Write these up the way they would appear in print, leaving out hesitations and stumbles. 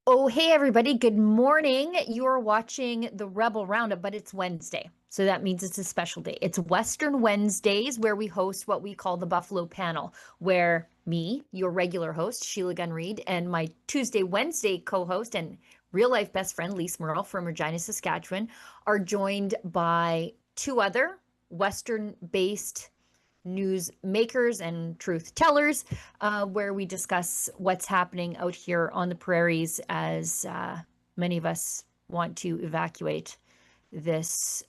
Oh, hey, everybody. Good morning. You're watching the Rebel Roundup, but it's Wednesday. So that means it's a special day. It's Western Wednesdays where we host what we call the Buffalo Panel, where me, your regular host, Sheila Gunn Reid, and my Tuesday, Wednesday co-host and real life best friend, Lise Merle from Regina, Saskatchewan, are joined by two other Western-based news makers and truth tellers, where we discuss what's happening out here on the prairies as many of us want to evacuate this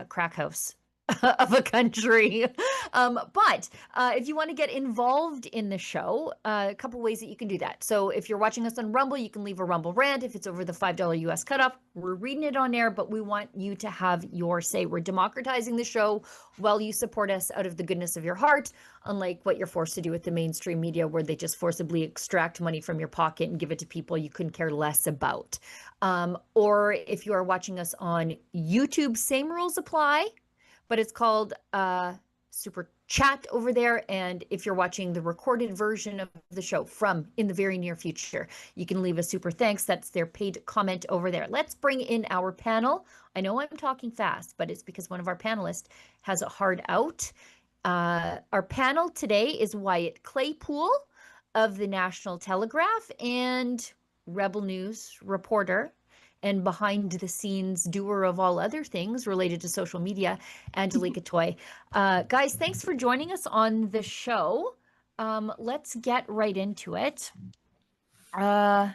crack house of a country. But if you want to get involved in the show, a couple ways that you can do that. So if you're watching us on Rumble, you can leave a Rumble rant. If it's over the $5 US cutoff, we're reading it on air, but we want you to have your say. We're democratizing the show while you support us out of the goodness of your heart, unlike what you're forced to do with the mainstream media, where they just forcibly extract money from your pocket and give it to people you couldn't care less about. Or if you are watching us on YouTube, same rules apply, but it's called Super Chat over there. And if you're watching the recorded version of the show from in the very near future, you can leave a super thanks. That's their paid comment over there. Let's bring in our panel. I know I'm talking fast, but it's because one of our panelists has a hard out. Our panel today is Wyatt Claypool of the National Telegraph and Rebel News reporter and behind the scenes doer of all other things related to social media, Angelica Toy. Guys, thanks for joining us on the show. Let's get right into it. The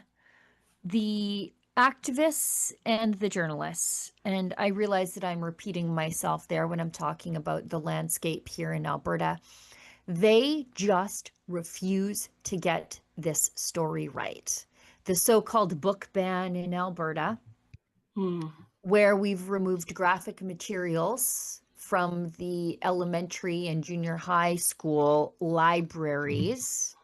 activists and the journalists, and I realize that I'm repeating myself there when I'm talking about the landscape here in Alberta, they just refuse to get this story right. The so-called book ban in Alberta, where we've removed graphic materials from the elementary and junior high school libraries,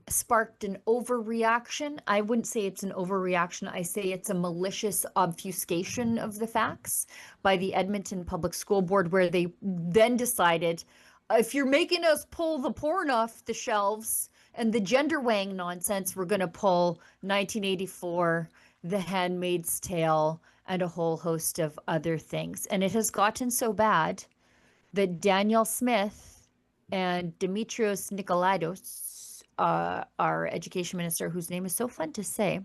sparked an overreaction. I wouldn't say it's an overreaction. I say it's a malicious obfuscation of the facts by the Edmonton Public School Board, where they then decided, if you're making us pull the porn off the shelves and the gender wang nonsense, we're going to pull 1984, The Handmaid's Tale, and a whole host of other things. And it has gotten so bad that Danielle Smith and Dimitrios Nikolaidis, our education minister, whose name is so fun to say,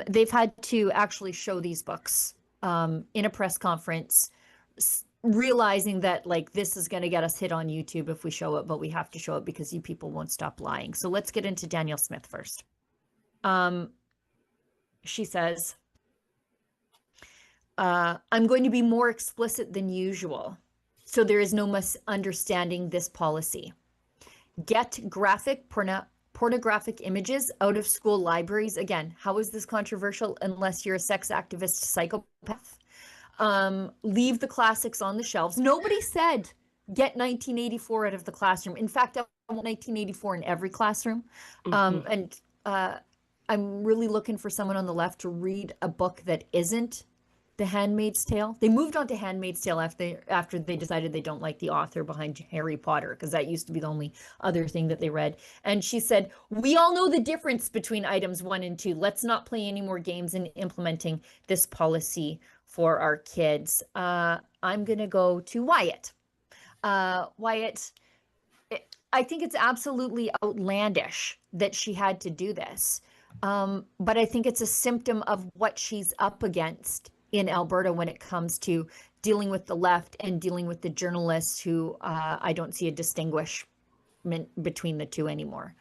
they've had to actually show these books in a press conference, realizing that like this is going to get us hit on YouTube if we show it, but we have to show it because you people won't stop lying. So let's get into Danielle Smith first. She says, I'm going to be more explicit than usual, so there is no misunderstanding this policy. Get graphic pornographic images out of school libraries. Again, how is this controversial unless you're a sex activist psychopath? Leave the classics on the shelves. Nobody said get 1984 out of the classroom. In fact, I want 1984 in every classroom. And I'm really looking for someone on the left to read a book that isn't The Handmaid's Tale. They moved on to Handmaid's Tale after they decided they don't like the author behind Harry Potter, because that used to be the only other thing that they read. And she said, we all know the difference between items 1 and 2. Let's not play any more games in implementing this policy for our kids. I'm going to go to Wyatt. Wyatt, I think it's absolutely outlandish that she had to do this. But I think it's a symptom of what she's up against in Alberta when it comes to dealing with the left and dealing with the journalists who I don't see a distinguishment between the two anymore.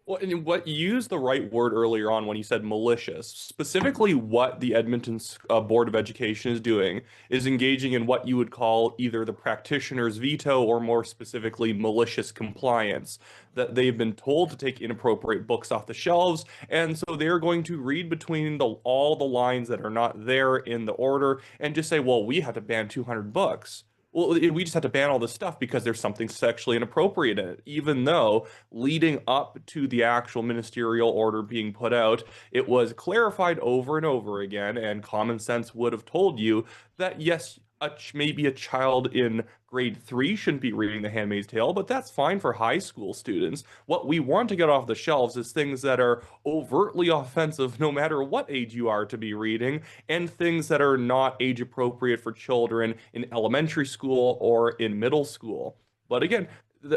Well, and what you used the right word earlier on when you said malicious. Specifically, what the Edmonton Board of Education is doing is engaging in what you would call either the practitioner's veto or more specifically malicious compliance. That they've been told to take inappropriate books off the shelves, and so they're going to read between all the lines that are not there in the order and just say, well, we have to ban 200 books. Well, we just have to ban all this stuff because there's something sexually inappropriate in it, even though leading up to the actual ministerial order being put out, it was clarified over and over again, and common sense would have told you that, yes, maybe a child in grade 3 shouldn't be reading The Handmaid's Tale, but that's fine for high school students. What we want to get off the shelves is things that are overtly offensive, no matter what age you are to be reading, and things that are not age appropriate for children in elementary school or in middle school. But again,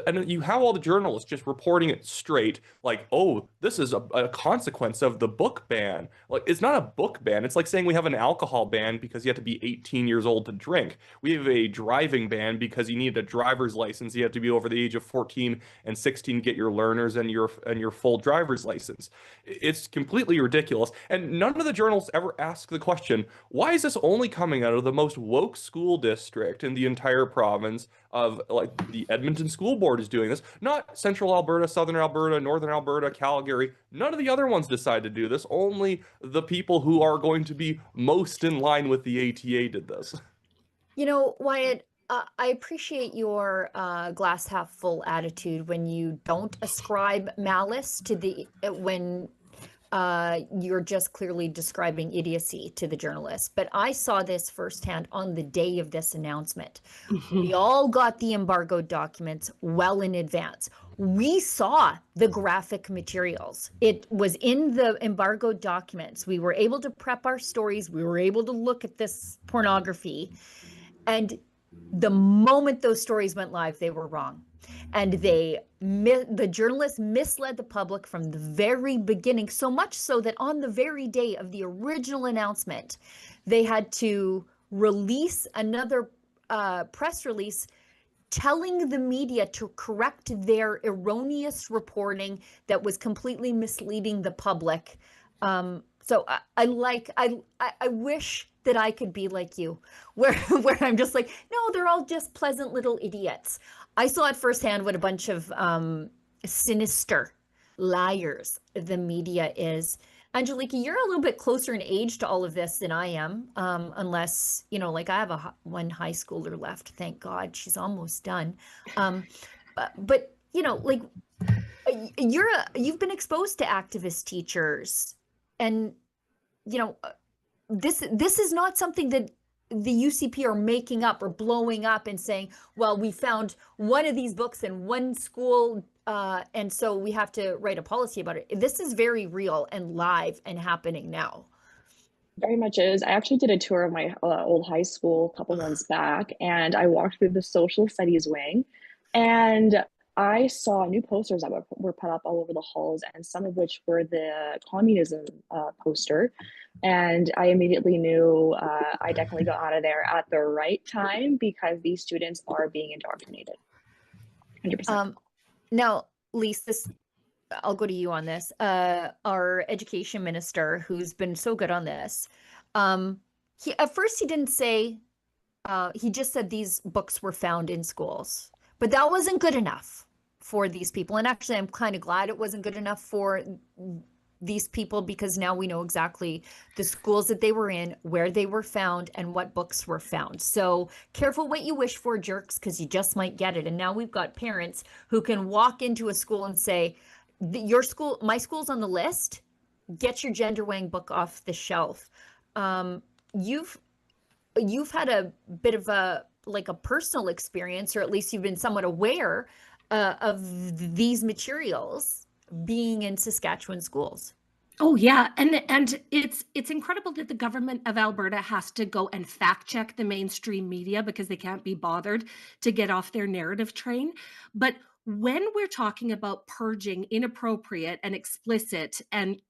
and you have all the journalists just reporting it straight, like, oh, this is a consequence of the book ban. Like, it's not a book ban. It's like saying we have an alcohol ban because you have to be 18 years old to drink. We have a driving ban because you need a driver's license. You have to be over the age of 14 and 16 to get your learners and your full driver's license. It's completely ridiculous. And none of the journalists ever ask the question, why is this only coming out of the most woke school district in the entire province of, like, the Edmonton School Board is doing this, not Central Alberta, Southern Alberta, Northern Alberta, Calgary. None of the other ones decide to do this. Only the people who are going to be most in line with the ATA did this. You know, Wyatt, I appreciate your glass half full attitude when you don't ascribe malice to when you're just clearly describing idiocy to the journalist. But I saw this firsthand on the day of this announcement. We all got the embargoed documents well in advance. We saw the graphic materials. It was in the embargoed documents. We were able to prep our stories. We were able to look at this pornography. And the moment those stories went live, they were wrong. And the journalists misled the public from the very beginning, so much so that on the very day of the original announcement, they had to release another press release telling the media to correct their erroneous reporting that was completely misleading the public. So I wish that I could be like you, where I'm just like, no, they're all just pleasant little idiots. I saw it firsthand what a bunch of sinister liars the media is. Angelica, you're a little bit closer in age to all of this than I am, unless, you know, like I have one high schooler left, thank God, she's almost done. But you know, like you've been exposed to activist teachers, and you know, this is not something that the UCP are making up or blowing up and saying, well, we found one of these books in one school, and so we have to write a policy about it. This is very real and live and happening now. Very much is. I actually did a tour of my old high school a couple months back, and I walked through the social studies wing, and I saw new posters that were put up all over the halls, and some of which were the communism poster. And I immediately knew I definitely got out of there at the right time, because these students are being indoctrinated. 100%. Now, Lise, I'll go to you on this. Our education minister, who's been so good on this, at first he didn't say, he just said these books were found in schools, but that wasn't good enough for these people. And actually, I'm kind of glad it wasn't good enough for these people, because now we know exactly the schools that they were in, where they were found, and what books were found. So careful what you wish for, jerks, because you just might get it. And now we've got parents who can walk into a school and say, your school, my school's on the list, get your gender wang book off the shelf. You've had a bit of a personal experience, or at least you've been somewhat aware of these materials being in Saskatchewan schools. Oh yeah, and it's incredible that the government of Alberta has to go and fact check the mainstream media because they can't be bothered to get off their narrative train. But when we're talking about purging inappropriate and explicit and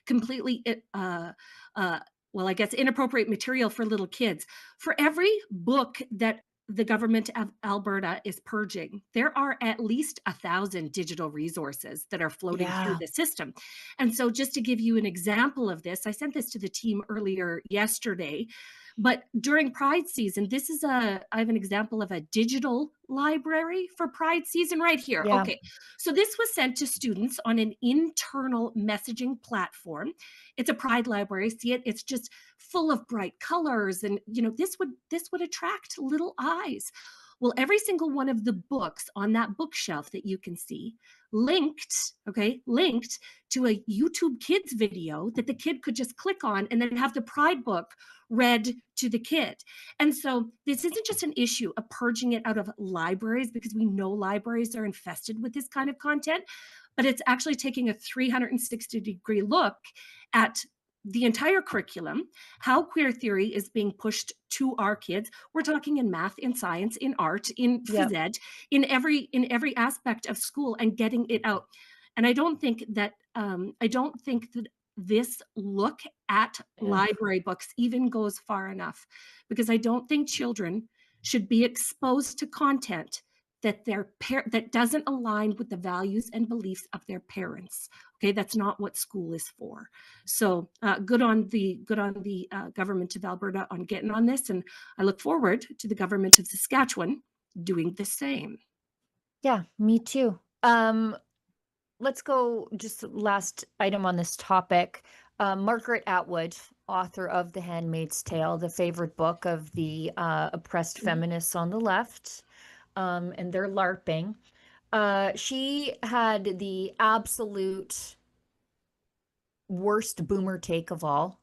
completely well, I guess inappropriate material for little kids, for every book that the government of Alberta is purging, there are at least 1,000 digital resources that are floating through the system. And so just to give you an example of this, I sent this to the team earlier yesterday, but during Pride season, I have an example of a digital library for Pride season right here. Yeah. Okay, so this was sent to students on an internal messaging platform. It's a Pride library. See it? It's just full of bright colors, and you know, this would attract little eyes. Well, every single one of the books on that bookshelf that you can see linked to a YouTube Kids video that the kid could just click on and then have the Pride book read to the kid. And so this isn't just an issue of purging it out of libraries, because we know libraries are infested with this kind of content, but it's actually taking a 360-degree look at the entire curriculum, how queer theory is being pushed to our kids. We're talking in math, in science, in art, in phys ed, in every aspect of school, and getting it out. And I don't think that this look at library books even goes far enough, because I don't think children should be exposed to content that that doesn't align with the values and beliefs of their parents. Okay, that's not what school is for. So good on the government of Alberta on getting on this, and I look forward to the government of Saskatchewan doing the same. Yeah, me too. Let's go, just last item on this topic. Margaret Atwood, author of The Handmaid's Tale, the favorite book of the oppressed feminists on the left, and they're LARPing. She had the absolute worst boomer take of all,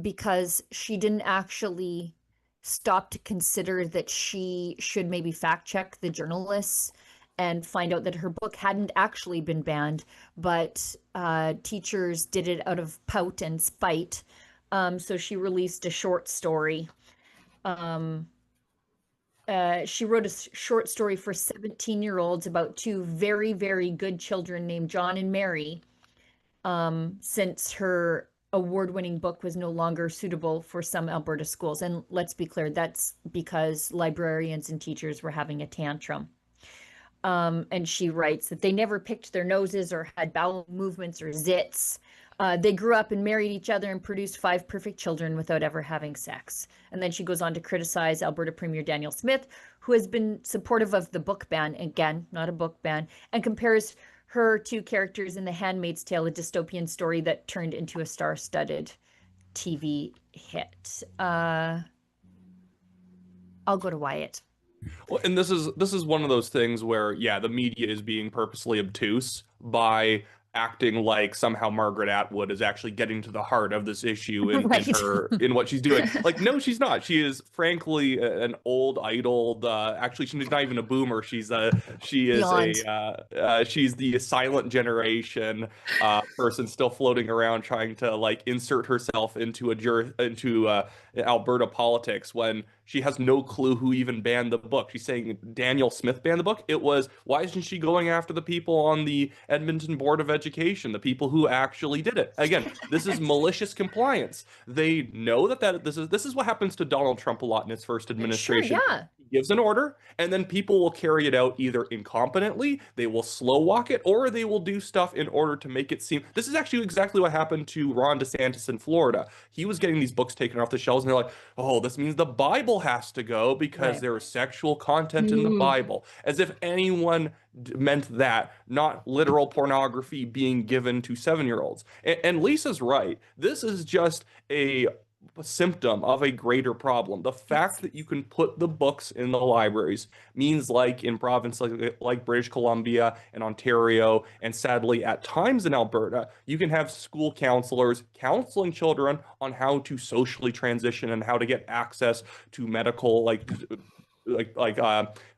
because she didn't actually stop to consider that she should maybe fact check the journalists and find out that her book hadn't actually been banned, but teachers did it out of pout and spite. So she released a short story. She wrote a short story for 17-year-olds about two very, very good children named John and Mary, since her award-winning book was no longer suitable for some Alberta schools. And let's be clear, that's because librarians and teachers were having a tantrum. And she writes that they never picked their noses or had bowel movements or zits. They grew up and married each other and produced 5 perfect children without ever having sex. And then she goes on to criticize Alberta Premier Daniel Smith, who has been supportive of the book ban, again, not a book ban, and compares her two characters in The Handmaid's Tale, a dystopian story that turned into a star-studded TV hit. I'll go to Wyatt. Well, and this is one of those things where, yeah, the media is being purposely obtuse by acting like somehow Margaret Atwood is actually getting to the heart of this issue in what she's doing. Like, no, she's not. She is frankly an old idol. Actually, she's not even a boomer. She's she's the silent generation person still floating around trying to like insert herself into Alberta politics when she has no clue who even banned the book. She's saying Daniel Smith banned the book. It was, why isn't she going after the people on the Edmonton Board of Education, the people who actually did it? Again, this is malicious compliance. They know that this is what happens to Donald Trump a lot in his first administration. Sure, yeah. He gives an order, and then people will carry it out either incompetently, they will slow walk it, or they will do stuff in order to make it seem. This is actually exactly what happened to Ron DeSantis in Florida. He was getting these books taken off the shelves, and they're like, oh, this means the Bible has to go because there is sexual content in the Bible, as if anyone meant that, not literal pornography being given to 7-year-olds. And Lisa's right. This is just a symptom of a greater problem. The fact that you can put the books in the libraries means, like in provinces like British Columbia and Ontario, and sadly at times in Alberta, you can have school counselors counseling children on how to socially transition and how to get access to medical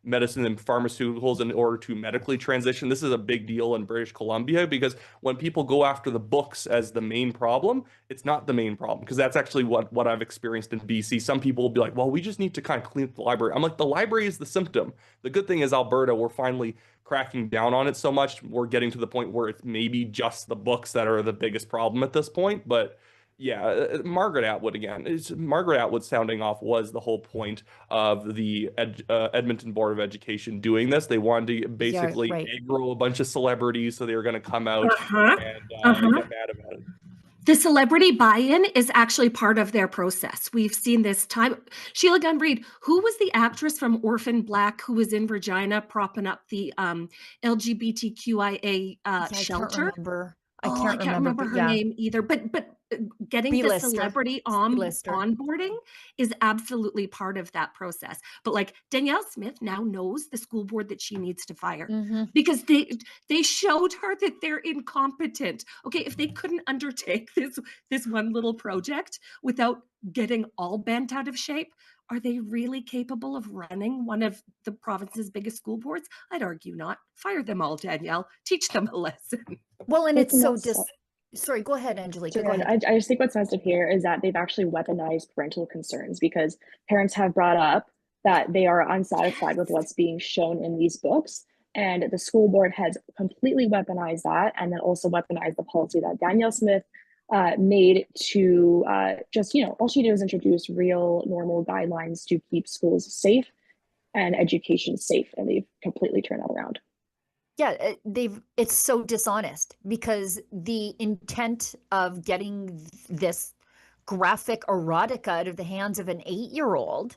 medicine and pharmaceuticals in order to medically transition. This is a big deal in British Columbia, because when people go after the books as the main problem, it's not the main problem, because that's actually what I've experienced in BC. Some people will be like, well, we just need to kind of clean up the library. I'm like, the library is the symptom. The good thing is Alberta, we're finally cracking down on it so much. We're getting to the point where it's maybe just the books that are the biggest problem at this point. But yeah, Margaret Atwood again. Margaret Atwood sounding off was the whole point of the Edmonton Board of Education doing this. They wanted to basically aggro a bunch of celebrities, so they were going to come out and get mad about it. The celebrity buy-in is actually part of their process. We've seen this time. Sheila Gunn Reid, who was the actress from Orphan Black who was in Regina propping up the LGBTQIA shelter? I can't remember. I Oh, I can't remember but her yeah, name either, but getting the B-lister, celebrity C-lister. onboarding is absolutely part of that process. But like Danielle Smith now knows the school board that she needs to fire because they showed her that they're incompetent. Okay, if they couldn't undertake this one little project without getting all bent out of shape, are they really capable of running one of the province's biggest school boards? I'd argue not. Fire them all, Danielle. Teach them a lesson. Well, and it's so messed up. Sorry, go ahead, Angelica. Sorry, Go ahead. I just think what's messed up here is that they've actually weaponized parental concerns because parents have brought up that they are unsatisfied with what's being shown in these books. And the school board has completely weaponized that and then also weaponized the policy that Danielle Smith made to just, all she did was introduce real normal guidelines to keep schools safe and education safe. And they've completely turned that around. Yeah, it's so dishonest because the intent of getting this graphic erotica out of the hands of an 8-year-old,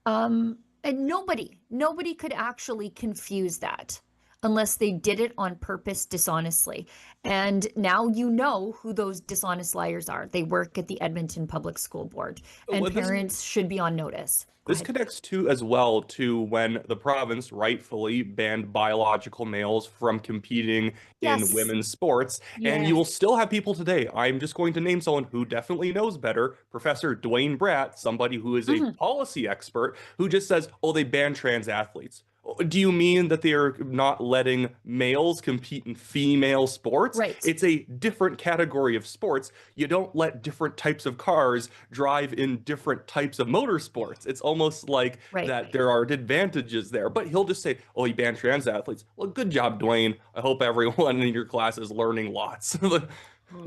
and nobody could actually confuse that unless they did it on purpose dishonestly. And now you know who those dishonest liars are. They work at the Edmonton Public School Board, and parents should be on notice. This connects to as well to when the province rightfully banned biological males from competing in women's sports. And you will still have people today. I'm just going to name someone who definitely knows better, Professor Dwayne Bratt, somebody who is a policy expert, who just says, oh, they banned trans athletes. Do you mean that they are not letting males compete in female sports? Right. It's a different category of sports. You don't let different types of cars drive in different types of motorsports. It's almost like that there are advantages there. But he'll just say, oh, he banned trans athletes. Well, good job, Dwayne. I hope everyone in your class is learning lots.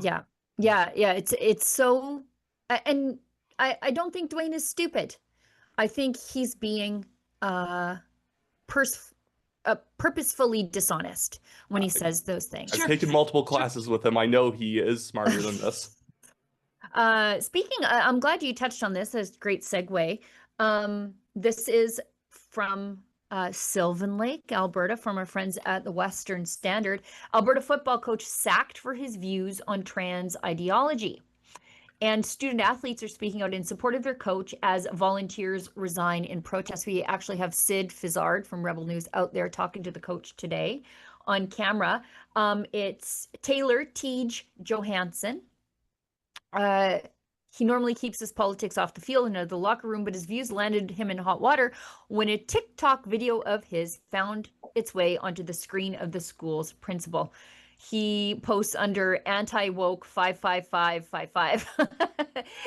Yeah. It's so, and I don't think Dwayne is stupid. I think he's being purposefully dishonest when he says those things. I've taken multiple classes with him. I know he is smarter than this. Speaking, I'm glad you touched on this. That's a great segue. This is from Sylvan Lake, Alberta, from our friends at the Western Standard. Alberta football coach sacked for his views on trans ideology. And student athletes are speaking out in support of their coach as volunteers resign in protest. We actually have Sid Fizzard from Rebel News out there talking to the coach today on camera. It's Taylor Teague Johansson. He normally keeps his politics off the field and out of the locker room, but his views landed him in hot water when a TikTok video of his found its way onto the screen of the school's principal. He posts under anti-woke 55555.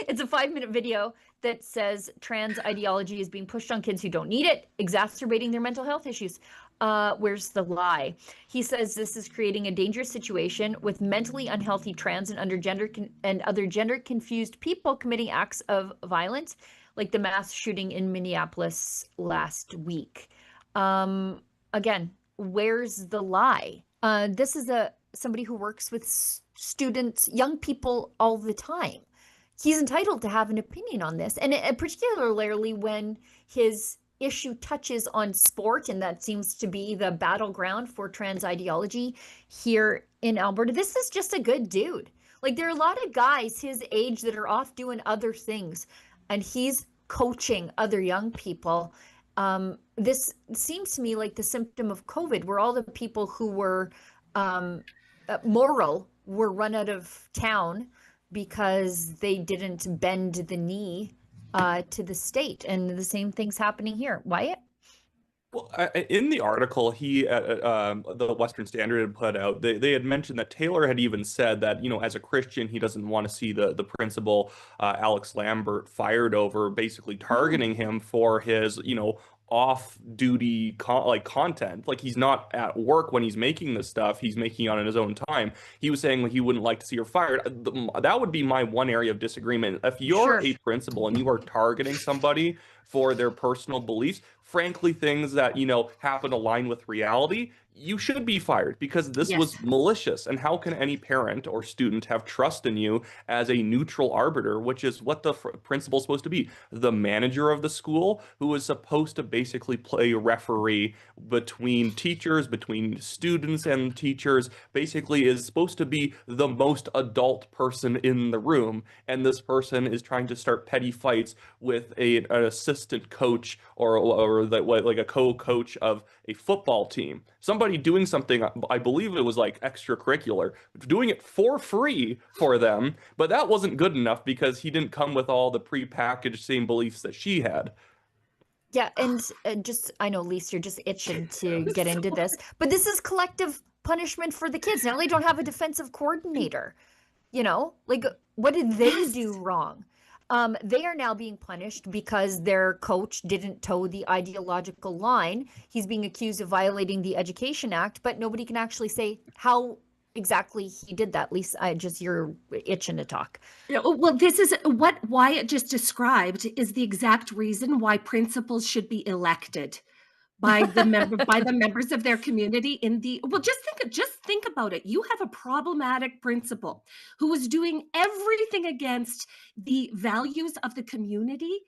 It's a 5-minute video that says trans ideology is being pushed on kids who don't need it, exacerbating their mental health issues. Where's the lie? He says this is creating a dangerous situation with mentally unhealthy trans and other gender confused people committing acts of violence, like the mass shooting in Minneapolis last week. Again, where's the lie? This is somebody who works with students, young people all the time. He's entitled to have an opinion on this, and particularly when his issue touches on sport, and that seems to be the battleground for trans ideology here in Alberta. This is just a good dude. Like, there are a lot of guys his age that are off doing other things, and he's coaching other young people. This seems to me like the symptom of COVID, where all the people who were moral were run out of town because they didn't bend the knee to the state. And the same thing's happening here. Wyatt? Well, in the article the Western Standard had put out, they had mentioned that Taylor had even said that, as a Christian, he doesn't want to see the principal, Alex Lambert, fired over basically targeting him for his, off-duty content. Like, he's not at work when he's making this stuff. He's making it on his own time. He was saying he wouldn't like to see her fired. That would be my one area of disagreement. If you're a principal and you are targeting somebody for their personal beliefs, frankly things that, happen align with reality, you should be fired because this was malicious. And how can any parent or student have trust in you as a neutral arbiter, which is what the principal's supposed to be? The manager of the school, who is supposed to basically play referee between teachers, between students and teachers, basically is supposed to be the most adult person in the room. And this person is trying to start petty fights with an assistant coach or like a co-coach of a football team. Somebody doing something, I believe it was like extracurricular, doing it for free for them, but that wasn't good enough because he didn't come with all the pre-packaged same beliefs that she had. Yeah, and I know, Lise, you're just itching to get into this, but this is collective punishment for the kids. Now they don't have a defensive coordinator, like what did they do wrong? They are now being punished because their coach didn't toe the ideological line. He's being accused of violating the Education Act, but nobody can actually say how exactly he did that. Lise, you're itching to talk. Well, this is what Wyatt just described is the exact reason why principals should be elected by the members of their community just think about it. You have a problematic principal who is doing everything against the values of the community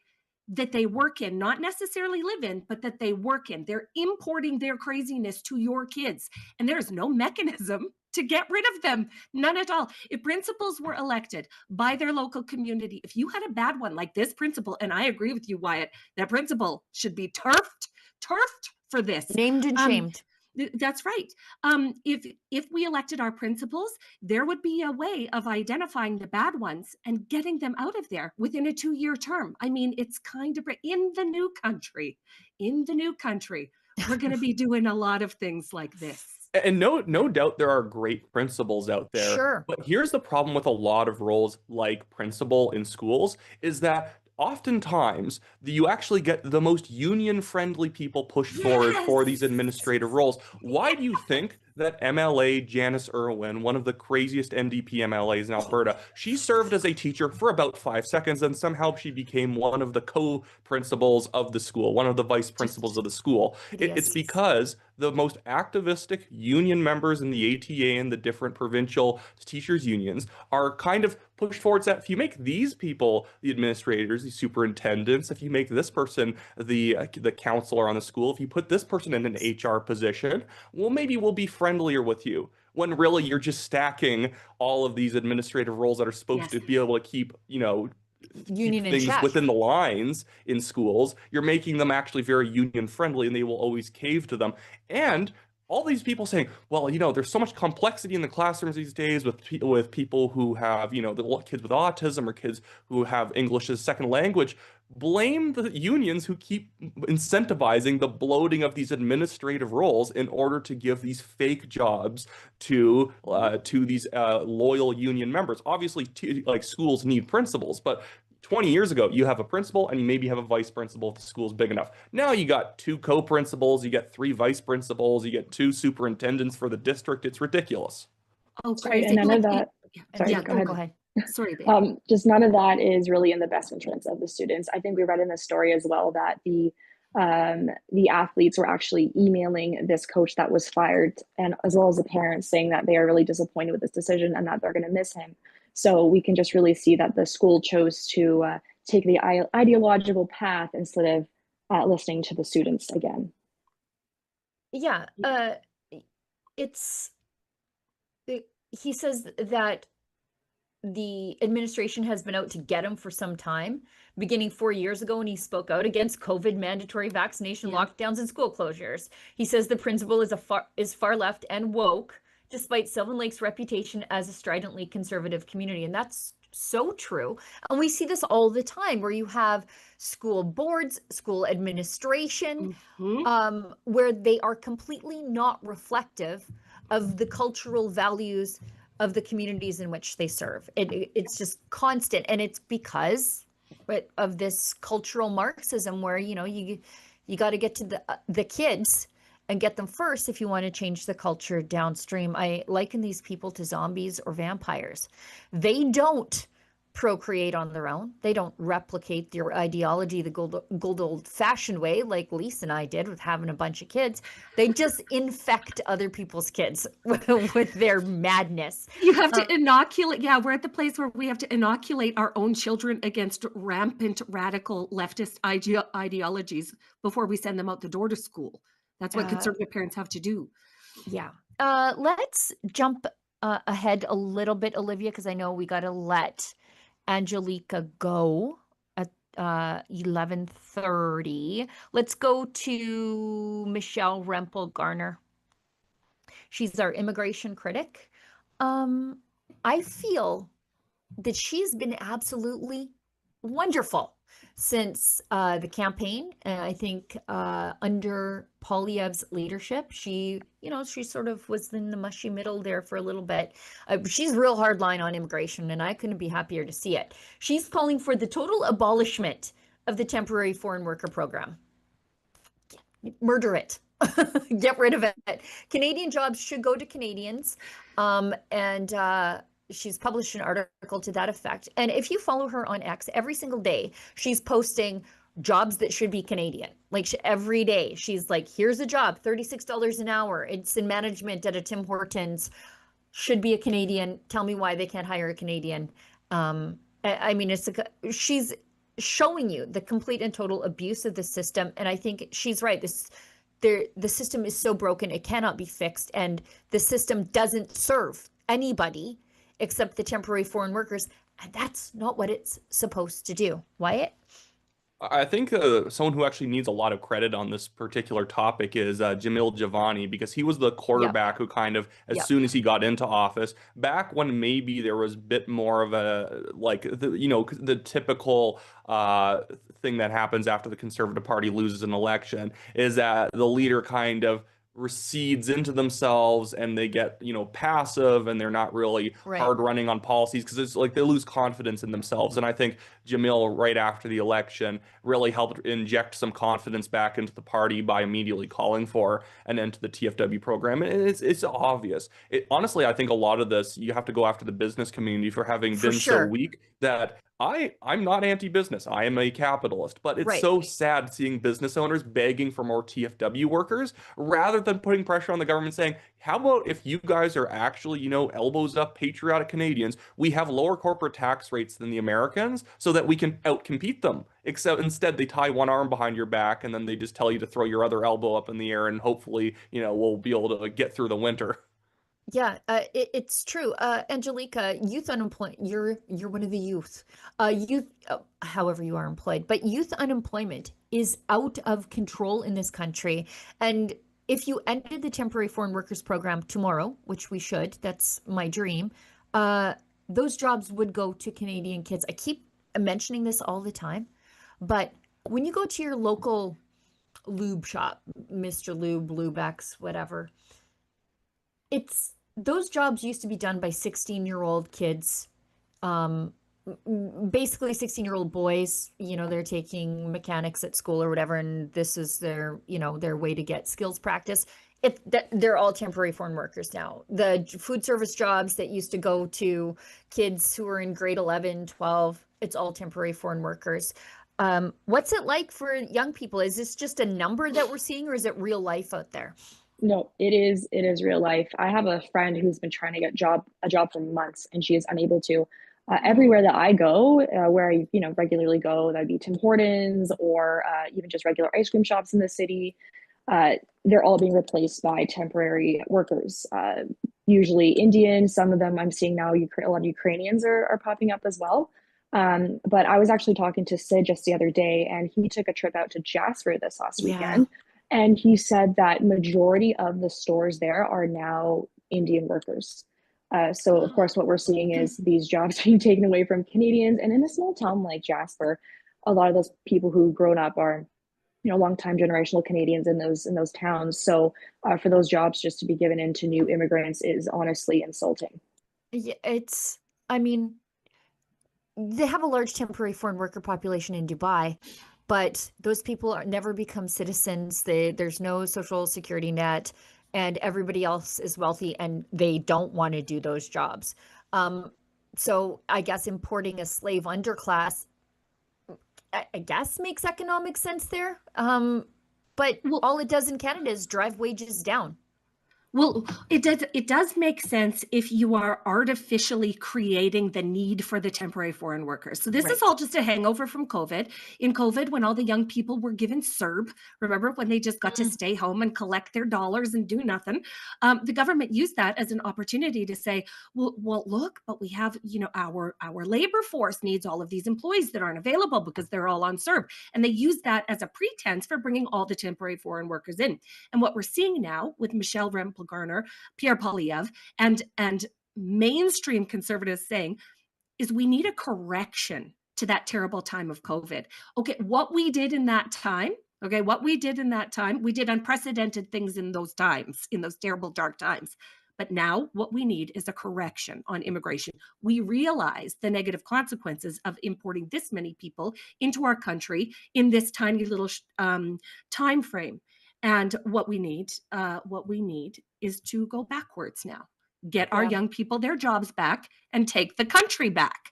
that they work in, not necessarily live in, but that they work in. They're importing their craziness to your kids, and there is no mechanism to get rid of them. None at all. If principals were elected by their local community, if you had a bad one like this principal, and I agree with you, Wyatt, that principal should be turfed for this. Named and shamed. That's right. If we elected our principals, there would be a way of identifying the bad ones and getting them out of there within a 2-year term. I mean, it's kind of in the new country, we're going to be doing a lot of things like this. And no doubt there are great principals out there. Sure. But here's the problem with a lot of roles like principal in schools is that oftentimes you actually get the most union-friendly people pushed forward for these administrative roles. Why do you think that MLA Janice Irwin, one of the craziest NDP MLAs in Alberta, she served as a teacher for about 5 seconds and somehow she became one of the co-principals of the school, one of the vice principals of the school? It's because the most activistic union members in the ATA and the different provincial teachers unions are kind of pushed forward that if you make these people the administrators, the superintendents, if you make this person the counselor on the school, if you put this person in an HR position, well, maybe we'll be friendlier with you. When really you're just stacking all of these administrative roles that are supposed to be able to keep, union things within the lines in schools. You're making them actually very union friendly and they will always cave to them. And all these people saying, well, there's so much complexity in the classrooms these days with people who have, the kids with autism or kids who have English as second language. Blame the unions who keep incentivizing the bloating of these administrative roles in order to give these fake jobs to these loyal union members. Obviously, like schools need principals, but 20 years ago, you have a principal and you maybe have a vice principal if the school's big enough. Now you got 2 co-principals, you get 3 vice principals, you get 2 superintendents for the district. It's ridiculous. Oh, sorry, and none of that. Sorry, Go ahead. Sorry, babe. Just none of that is really in the best interest of the students. I think we read in the story as well that the athletes were actually emailing this coach that was fired, and as well as the parents saying that they are really disappointed with this decision and that they're going to miss him. So we can just really see that the school chose to take the ideological path instead of listening to the students again. Yeah, he says that the administration has been out to get him for some time, beginning 4 years ago when he spoke out against COVID mandatory vaccination lockdowns and school closures. He says the principal is far left and woke, despite Sylvan Lake's reputation as a stridently conservative community. And that's so true. And we see this all the time where you have school boards, school administration, where they are completely not reflective of the cultural values of the communities in which they serve. It's just constant. And it's because of this cultural Marxism where, you got to get to the kids and get them first if you want to change the culture downstream. I liken these people to zombies or vampires. They don't procreate on their own. They don't replicate their ideology the good old-fashioned way like Lise and I did with having a bunch of kids. They just infect other people's kids with their madness. You have to inoculate. Yeah, we're at the place where we have to inoculate our own children against rampant radical leftist ideologies before we send them out the door to school. That's what conservative parents have to do. Yeah. Let's jump ahead a little bit, Olivia, because I know we got to let Angelica go at 11:30. Let's go to Michelle Rempel Garner. She's our immigration critic. I feel that she's been absolutely wonderful since the campaign. And I think under Poilievre's leadership, she sort of was in the mushy middle there for a little bit. She's real hard line on immigration, and I couldn't be happier to see it. She's calling for the total abolishment of the temporary foreign worker program. Murder it. Get rid of it. Canadian jobs should go to Canadians. She's published an article to that effect. And if you follow her on X, every single day, she's posting jobs that should be Canadian. Like every day, she's like, here's a job, $36 an hour. It's in management at a Tim Hortons. Should be a Canadian. Tell me why they can't hire a Canadian. I mean, she's showing you the complete and total abuse of the system. And I think she's right. The system is so broken, it cannot be fixed. And the system doesn't serve anybody except the temporary foreign workers. And that's not what it's supposed to do. Wyatt? I think someone who actually needs a lot of credit on this particular topic is Jamil Javani, because he was the quarterback who kind of, as soon as he got into office, back when maybe there was a bit more of a, like, the typical thing that happens after the Conservative Party loses an election, is that the leader kind of recedes into themselves and they get passive, and they're not really hard running on policies, because it's like they lose confidence in themselves. And I think Jamil, right after the election, really helped inject some confidence back into the party by immediately calling for an end to the TFW program. And it's obvious. Honestly, I think a lot of this, you have to go after the business community for having been so weak that I'm not anti-business. I am a capitalist, but it's so sad seeing business owners begging for more TFW workers rather than putting pressure on the government saying, how about if you guys are actually, elbows up patriotic Canadians, we have lower corporate tax rates than the Americans so that we can outcompete them. Except instead they tie one arm behind your back and then they just tell you to throw your other elbow up in the air and hopefully, we'll be able to get through the winter. Yeah, it's true. Angelica, youth unemployment, you're one of the youth. However you are employed, but youth unemployment is out of control in this country. And if you ended the temporary foreign workers program tomorrow, which we should, that's my dream, those jobs would go to Canadian kids. I keep mentioning this all the time, but when you go to your local lube shop, Mr. Lube, Lubex, whatever, those jobs used to be done by 16-year-old kids, basically 16-year-old boys. They're taking mechanics at school or whatever, and this is their way to get skills practice. They're all temporary foreign workers now. The food service jobs that used to go to kids who are in grade 11, 12, it's all temporary foreign workers. What's it like for young people? Is this just a number that we're seeing, or is it real life out there? No, it is real life. I have a friend who's been trying to get a job for months, and she is unable to. Everywhere that I go, where I regularly go, that'd be Tim Hortons or even just regular ice cream shops in the city. They're all being replaced by temporary workers, usually Indian. Some of them I'm seeing now, a lot of Ukrainians are popping up as well. But I was actually talking to Sid just the other day, and he took a trip out to Jasper this last weekend. And he said that majority of the stores there are now Indian workers. So of course, what we're seeing is these jobs being taken away from Canadians. And in a small town like Jasper, a lot of those people who've grown up are, longtime generational Canadians in those towns. So for those jobs just to be given into new immigrants is honestly insulting. Yeah, they have a large temporary foreign worker population in Dubai, but those people never become citizens. There's no social security net, and everybody else is wealthy and they don't want to do those jobs. So I guess importing a slave underclass, I guess makes economic sense there. But all it does in Canada is drive wages down. Well, it does make sense if you are artificially creating the need for the temporary foreign workers. So this is all just a hangover from COVID. In COVID, when all the young people were given CERB, remember when they just got to stay home and collect their dollars and do nothing? The government used that as an opportunity to say, well, look, but we have, our labor force needs all of these employees that aren't available because they're all on CERB. And they use that as a pretense for bringing all the temporary foreign workers in. And what we're seeing now with Michelle Rempel-Garner, Pierre Poilievre, and mainstream conservatives saying is we need a correction to that terrible time of COVID. Okay, what we did in that time, we did unprecedented things in those times, in those terrible, dark times. But now what we need is a correction on immigration. We realize the negative consequences of importing this many people into our country in this tiny little time frame. And what we need is to go backwards now, get our young people their jobs back and take the country back.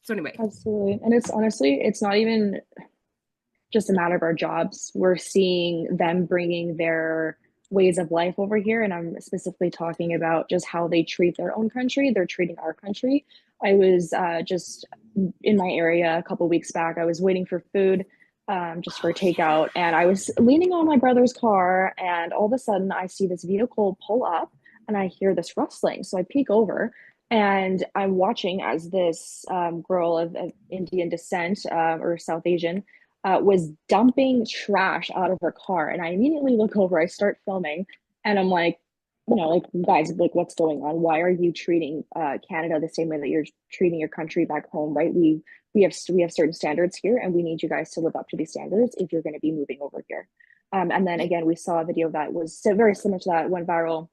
So anyway. Absolutely. And it's honestly, it's not even just a matter of our jobs. We're seeing them bringing their ways of life over here. And I'm specifically talking about just how they treat their own country. They're treating our country. I was just in my area a couple of weeks back. I was waiting for food. Just for takeout. And I was leaning on my brother's car, and all of a sudden I see this vehicle pull up and I hear this rustling. So I peek over and I'm watching as this girl of Indian descent or South Asian was dumping trash out of her car. And I immediately look over, I start filming, and I'm like, guys, like, what's going on? Why are you treating Canada the same way that you're treating your country back home, right? We have certain standards here, and we need you guys to live up to these standards if you're going to be moving over here. And then again, we saw a video that was very similar to that, went viral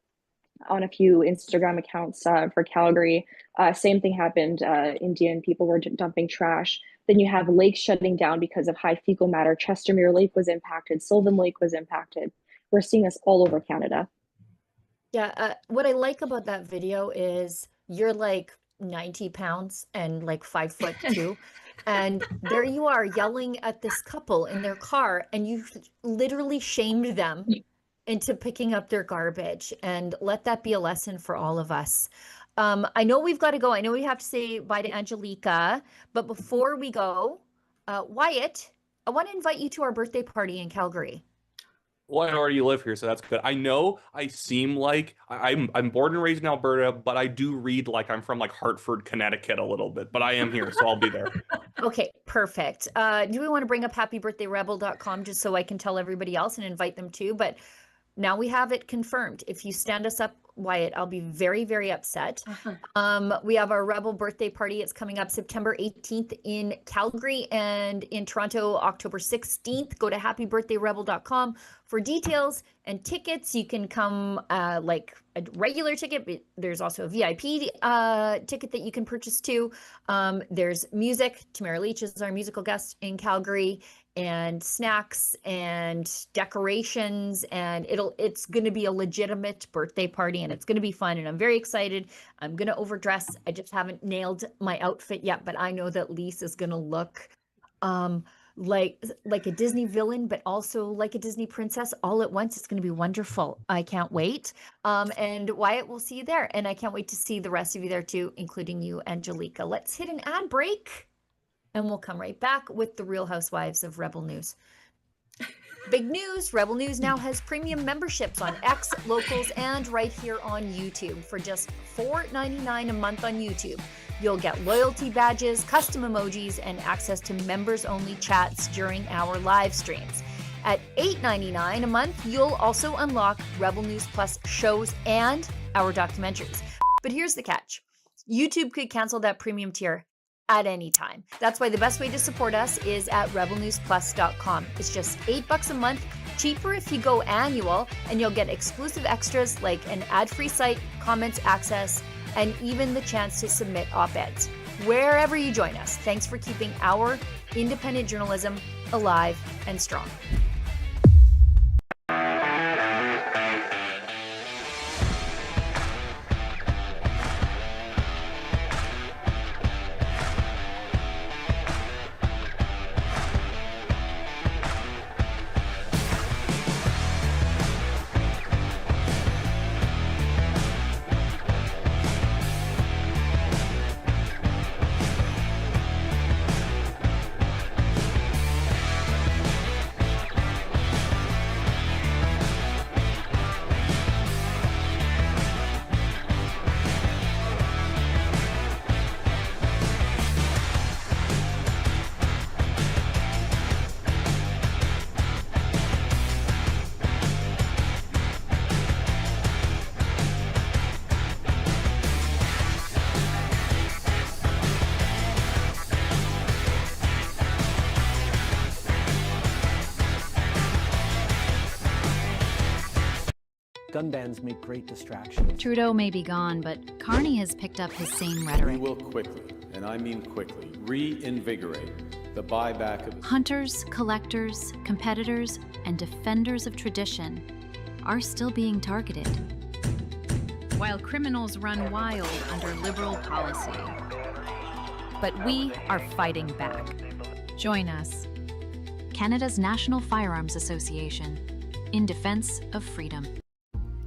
on a few Instagram accounts for Calgary. Same thing happened. Indian people were dumping trash. Then you have lakes shutting down because of high fecal matter. Chestermere Lake was impacted. Sylvan Lake was impacted. We're seeing this all over Canada. Yeah, what I like about that video is you're like 90 pounds and like 5'2", and there you are yelling at this couple in their car, and you literally shamed them into picking up their garbage. And let that be a lesson for all of us. I know we've got to go. I know we have to say bye to Angelica, but before we go, Wyatt, I want to invite you to our birthday party in Calgary. Well, I already live here, so that's good. I know I seem like I'm born and raised in Alberta, but I do read like I'm from like Hartford, Connecticut a little bit, but I am here, so I'll be there. Okay, perfect. Do we want to bring up happybirthdayrebel.com just so I can tell everybody else and invite them too? But now we have it confirmed. If you stand us up, Wyatt, I'll be very, very upset. We have our Rebel birthday party. It's coming up September 18th in Calgary, and in Toronto, October 16th. Go to happybirthdayrebel.com for details and tickets. You can come like a regular ticket, but there's also a VIP ticket that you can purchase too. There's music. Tamara Leach is our musical guest in Calgary, and snacks and decorations, and it's going to be a legitimate birthday party, and it's going to be fun, and I'm very excited. I'm going to overdress. I just haven't nailed my outfit yet, but I know that Lise is going to look like a Disney villain, but also like a Disney princess all at once. It's going to be wonderful. I can't wait. And Wyatt, we'll see you there, and I can't wait to see the rest of you there too, including you, Angelica. Let's hit an ad break, and we'll come right back with the Real Housewives of Rebel News. Big news, Rebel News now has premium memberships on X, Locals, and right here on YouTube. For just $4.99 a month on YouTube, you'll get loyalty badges, custom emojis, and access to members-only chats during our live streams. At $8.99 a month, you'll also unlock Rebel News Plus shows and our documentaries. But here's the catch. YouTube could cancel that premium tier at any time. That's why the best way to support us is at rebelnewsplus.com. It's just $8 a month, cheaper if you go annual, and you'll get exclusive extras like an ad-free site, comments access, and even the chance to submit op-eds. Wherever you join us, thanks for keeping our independent journalism alive and strong. gun bans make great distractions. Trudeau may be gone, but Carney has picked up his same We rhetoric. will quickly, and I mean quickly, reinvigorate the buyback of... Hunters, collectors, competitors, and defenders of tradition are still being targeted, while criminals run wild under Liberal policy. But we are fighting back. Join us, Canada's National Firearms Association, in defense of freedom.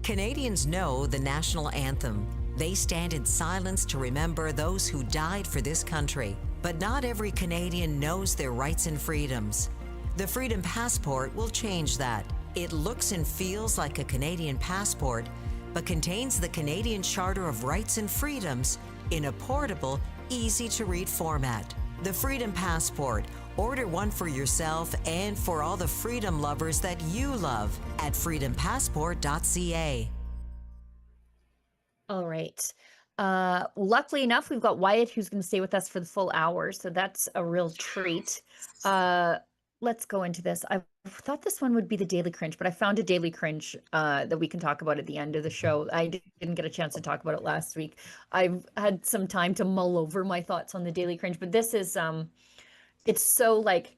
Canadians know the national anthem. They stand in silence to remember those who died for this country. But not every Canadian knows their rights and freedoms. The Freedom Passport will change that. It looks and feels like a Canadian passport, but contains the Canadian Charter of Rights and Freedoms in a portable, easy-to-read format. The Freedom Passport. Order one for yourself and for all the freedom lovers that you love at freedompassport.ca. All right. Luckily enough, we've got Wyatt who's going to stay with us for the full hour, so that's a real treat. Let's go into this. I thought this one would be the Daily Cringe, but I found a Daily Cringe that we can talk about at the end of the show. I didn't get a chance to talk about it last week. I've had some time to mull over my thoughts on the Daily Cringe, but this is, it's so like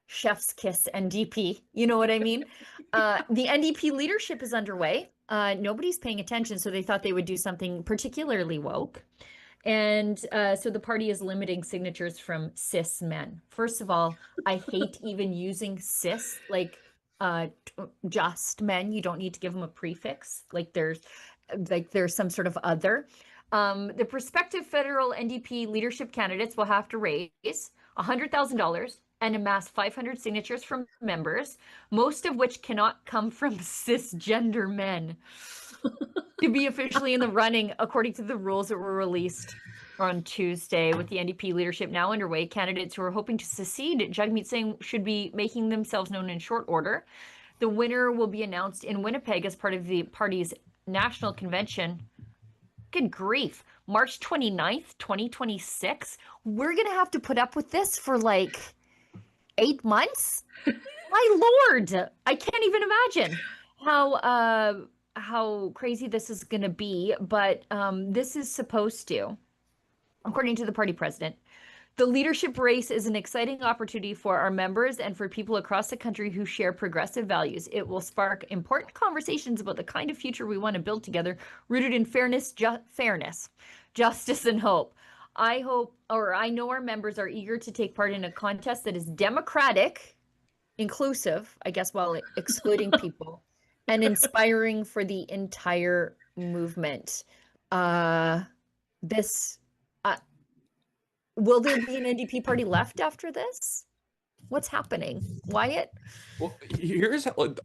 chef's kiss NDP, you know what I mean? The NDP leadership is underway. Nobody's paying attention, so they thought they would do something particularly woke. And so the party is limiting signatures from cis men. First of all, I hate even using cis, like just men. You don't need to give them a prefix. Like there's some sort of other. The prospective federal NDP leadership candidates will have to raise $100,000 and amass 500 signatures from members, most of which cannot come from cisgender men, to be officially in the running, according to the rules that were released on Tuesday. With the NDP leadership now underway, candidates who are hoping to succeed Jagmeet Singh should be making themselves known in short order. The winner will be announced in Winnipeg as part of the party's national convention. Good grief. March 29th, 2026. We're going to have to put up with this for like 8 months? My Lord, I can't even imagine how crazy this is going to be. But this is supposed to, according to the party president, the leadership race is an exciting opportunity for our members and for people across the country who share progressive values. It will spark important conversations about the kind of future we want to build together, rooted in fairness, justice, and hope. I know our members are eager to take part in a contest that is democratic, inclusive, I guess, while excluding people, and inspiring for the entire movement. Will there be an NDP party left after this? What's happening, Wyatt? Well,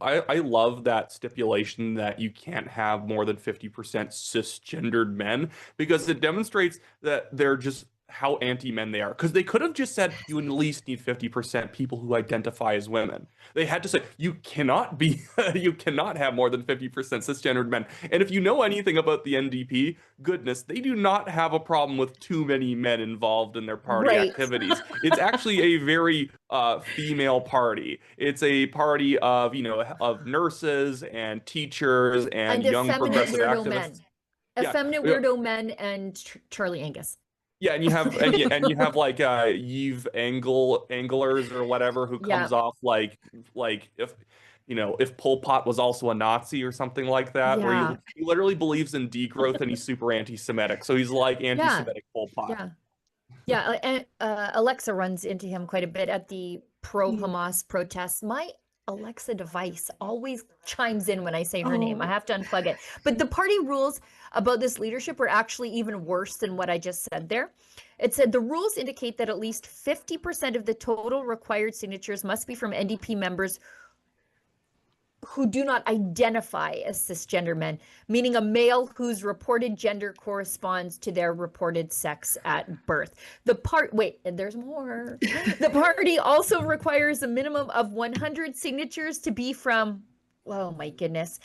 I love that stipulation that you can't have more than 50% cisgendered men, because it demonstrates that they're just how anti-men they are. Because they could have just said you at least need 50% people who identify as women. They had to say you cannot have more than 50% cisgendered men. And if you know anything about the NDP, goodness, they do not have a problem with too many men involved in their party activities. It's actually a very female party. It's a party of nurses and teachers and young progressive activists. Effeminate weirdo men and Charlie Angus. Yeah, and you have like Yves Anglers or whatever, who comes off like if Pol Pot was also a Nazi or something like that, where he literally believes in degrowth and he's super anti-Semitic. So he's like anti-Semitic Pol Pot. And Alexa runs into him quite a bit at the pro-Hamas protests. My Alexa device always chimes in when I say her name. I have to unplug it. But the party rules about this leadership were actually even worse than what I just said there. It said the rules indicate that at least 50% of the total required signatures must be from NDP members who do not identify as cisgender men, meaning a male whose reported gender corresponds to their reported sex at birth. There's more. The party also requires a minimum of 100 signatures to be from, oh my goodness.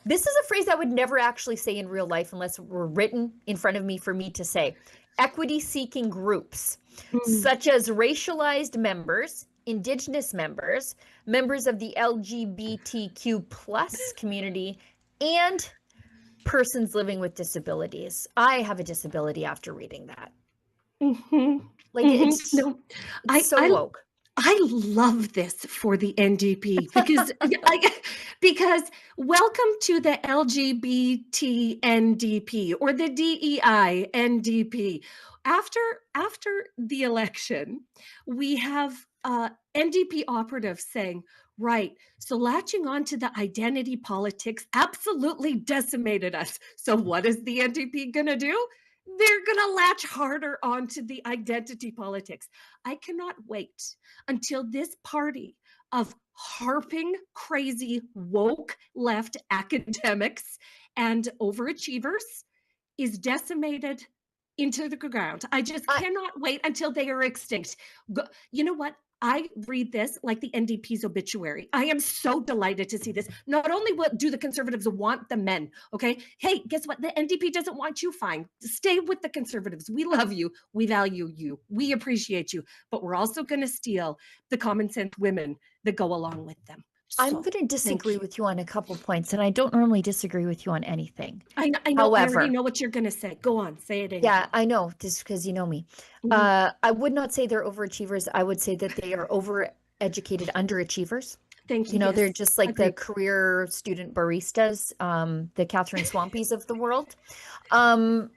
This is a phrase I would never actually say in real life unless it were written in front of me for me to say. Equity-seeking groups, such as racialized members, Indigenous members, members of the LGBTQ plus community, and persons living with disabilities. I have a disability after reading that. Like it's so woke. I love this for the NDP because because welcome to the LGBT NDP or the DEI NDP. After the election, we have NDP operatives saying, right, so latching on to the identity politics absolutely decimated us. So what is the NDP gonna do? They're gonna latch harder onto the identity politics. I cannot wait until this party of harping, crazy, woke left academics and overachievers is decimated into the ground. I just cannot wait until they are extinct. You know what? I read this like the NDP's obituary. I am so delighted to see this. Not only do the Conservatives want the men, okay? Hey, guess what? The NDP doesn't want you, fine. Stay with the Conservatives. We love you. We value you. We appreciate you. But we're also going to steal the common sense women that go along with them. I'm going to disagree with you on a couple points, and I don't normally disagree with you on anything. I know. However, I already know what you're going to say. Go on, say it. Yeah, I know, just because you know me. I would not say they're overachievers. I would say that they are overeducated underachievers. Thank you. You know, they're just like the career student baristas, the Catherine Swampies of the world. I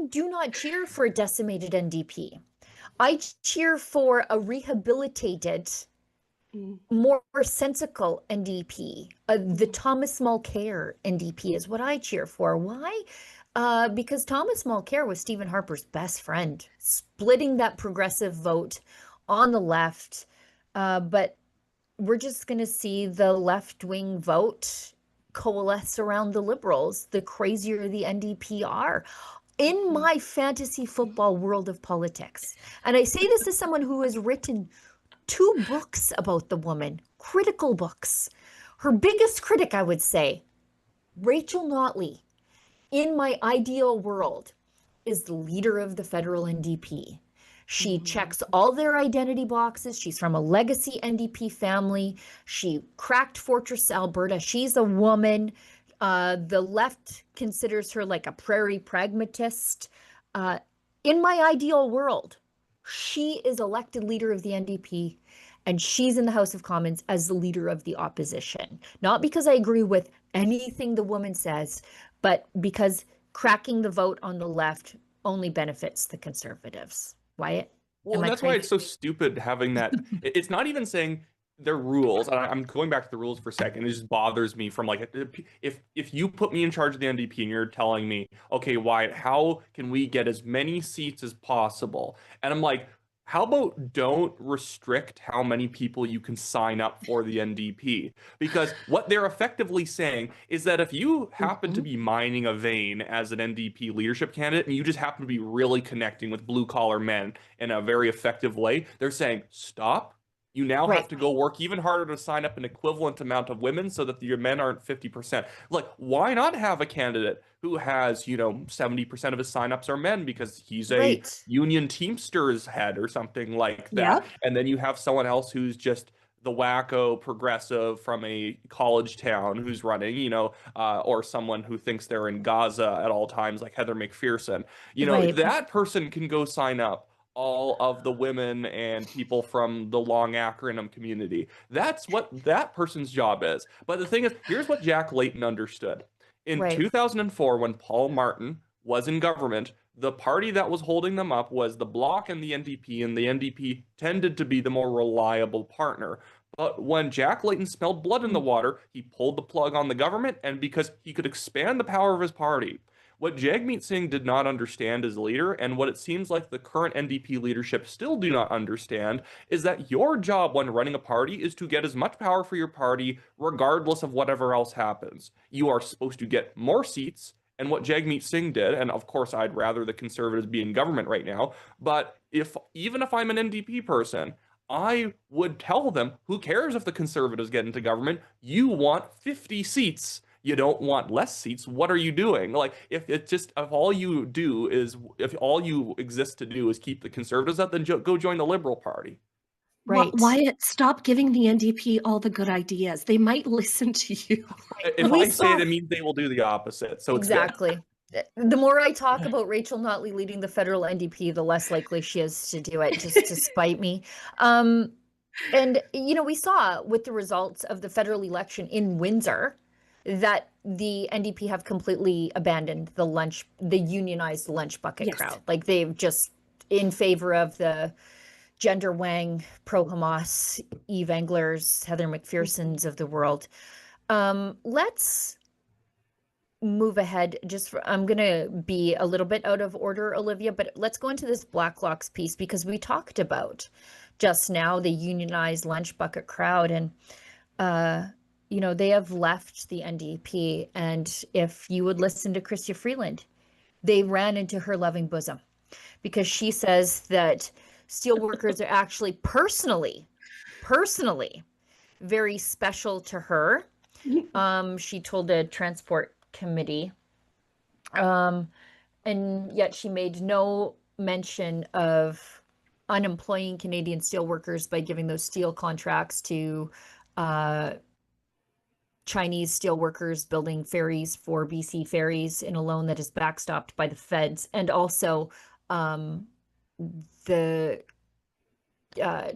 do not cheer for a decimated NDP. I cheer for a rehabilitated, more sensical NDP. The Thomas Mulcair NDP is what I cheer for. Why? Because Thomas Mulcair was Stephen Harper's best friend, splitting that progressive vote on the left. But we're just going to see the left-wing vote coalesce around the Liberals, the crazier the NDP are. In my fantasy football world of politics, and I say this as someone who has written 2 books about the woman, critical books. Her biggest critic, I would say, Rachel Notley, in my ideal world, is the leader of the federal NDP. She checks all their identity boxes. She's from a legacy NDP family. She cracked Fortress Alberta. She's a woman. The left considers her like a prairie pragmatist. In my ideal world, she is elected leader of the NDP, and she's in the House of Commons as the leader of the opposition. Not because I agree with anything the woman says, but because cracking the vote on the left only benefits the Conservatives. Wyatt? Well, that's why it's so stupid having that. It's not even saying their rules. I'm going back to the rules for a second. It just bothers me from like, if you put me in charge of the NDP and you're telling me, okay, Wyatt, how can we get as many seats as possible? And I'm like, how about don't restrict how many people you can sign up for the NDP? Because what they're effectively saying is that if you happen to be mining a vein as an NDP leadership candidate and you just happen to be really connecting with blue collar men in a very effective way, they're saying, stop. You now have to go work even harder to sign up an equivalent amount of women so that your men aren't 50%. Like, why not have a candidate who has, 70% of his signups are men because he's a union Teamsters head or something like that. Yeah. And then you have someone else who's just the wacko progressive from a college town who's running, or someone who thinks they're in Gaza at all times, like Heather McPherson. That person can go sign up all of the women and people from the long acronym community. That's what that person's job is. But the thing is, here's what Jack Layton understood. In 2004, when Paul Martin was in government, the party that was holding them up was the Bloc and the NDP tended to be the more reliable partner. But when Jack Layton smelled blood in the water, he pulled the plug on the government, and because he could expand the power of his party. What Jagmeet Singh did not understand as leader, and what it seems like the current NDP leadership still do not understand, is that your job when running a party is to get as much power for your party regardless of whatever else happens. You are supposed to get more seats, and what Jagmeet Singh did, and of course I'd rather the Conservatives be in government right now, but even if I'm an NDP person, I would tell them, who cares if the Conservatives get into government? You want 50 seats. You don't want less seats. What are you doing? Like, if all you exist to do is keep the Conservatives up, then go join the Liberal Party. Right. Wyatt, stop giving the NDP all the good ideas. They might listen to you. If I say it, it means they will do the opposite. So it's good. Exactly. The more I talk about Rachel Notley leading the federal NDP, the less likely she is to do it, just to spite me. And, you know, we saw with the results of the federal election in Windsor that the NDP have completely abandoned the unionized lunch bucket crowd. Like they've just in favor of the gender wang, pro-Hamas, Eve Englers, Heather McPherson's of the world. Let's move ahead. I'm going to be a little bit out of order, Olivia, but let's go into this Blacklocks piece because we talked about just now the unionized lunch bucket crowd and, you know, they have left the NDP. And if you would listen to Chrystia Freeland, they ran into her loving bosom because she says that steelworkers are actually personally very special to her. She told a transport committee, and yet she made no mention of unemploying Canadian steelworkers by giving those steel contracts to Chinese steelworkers building ferries for BC Ferries in a loan that is backstopped by the feds, and also the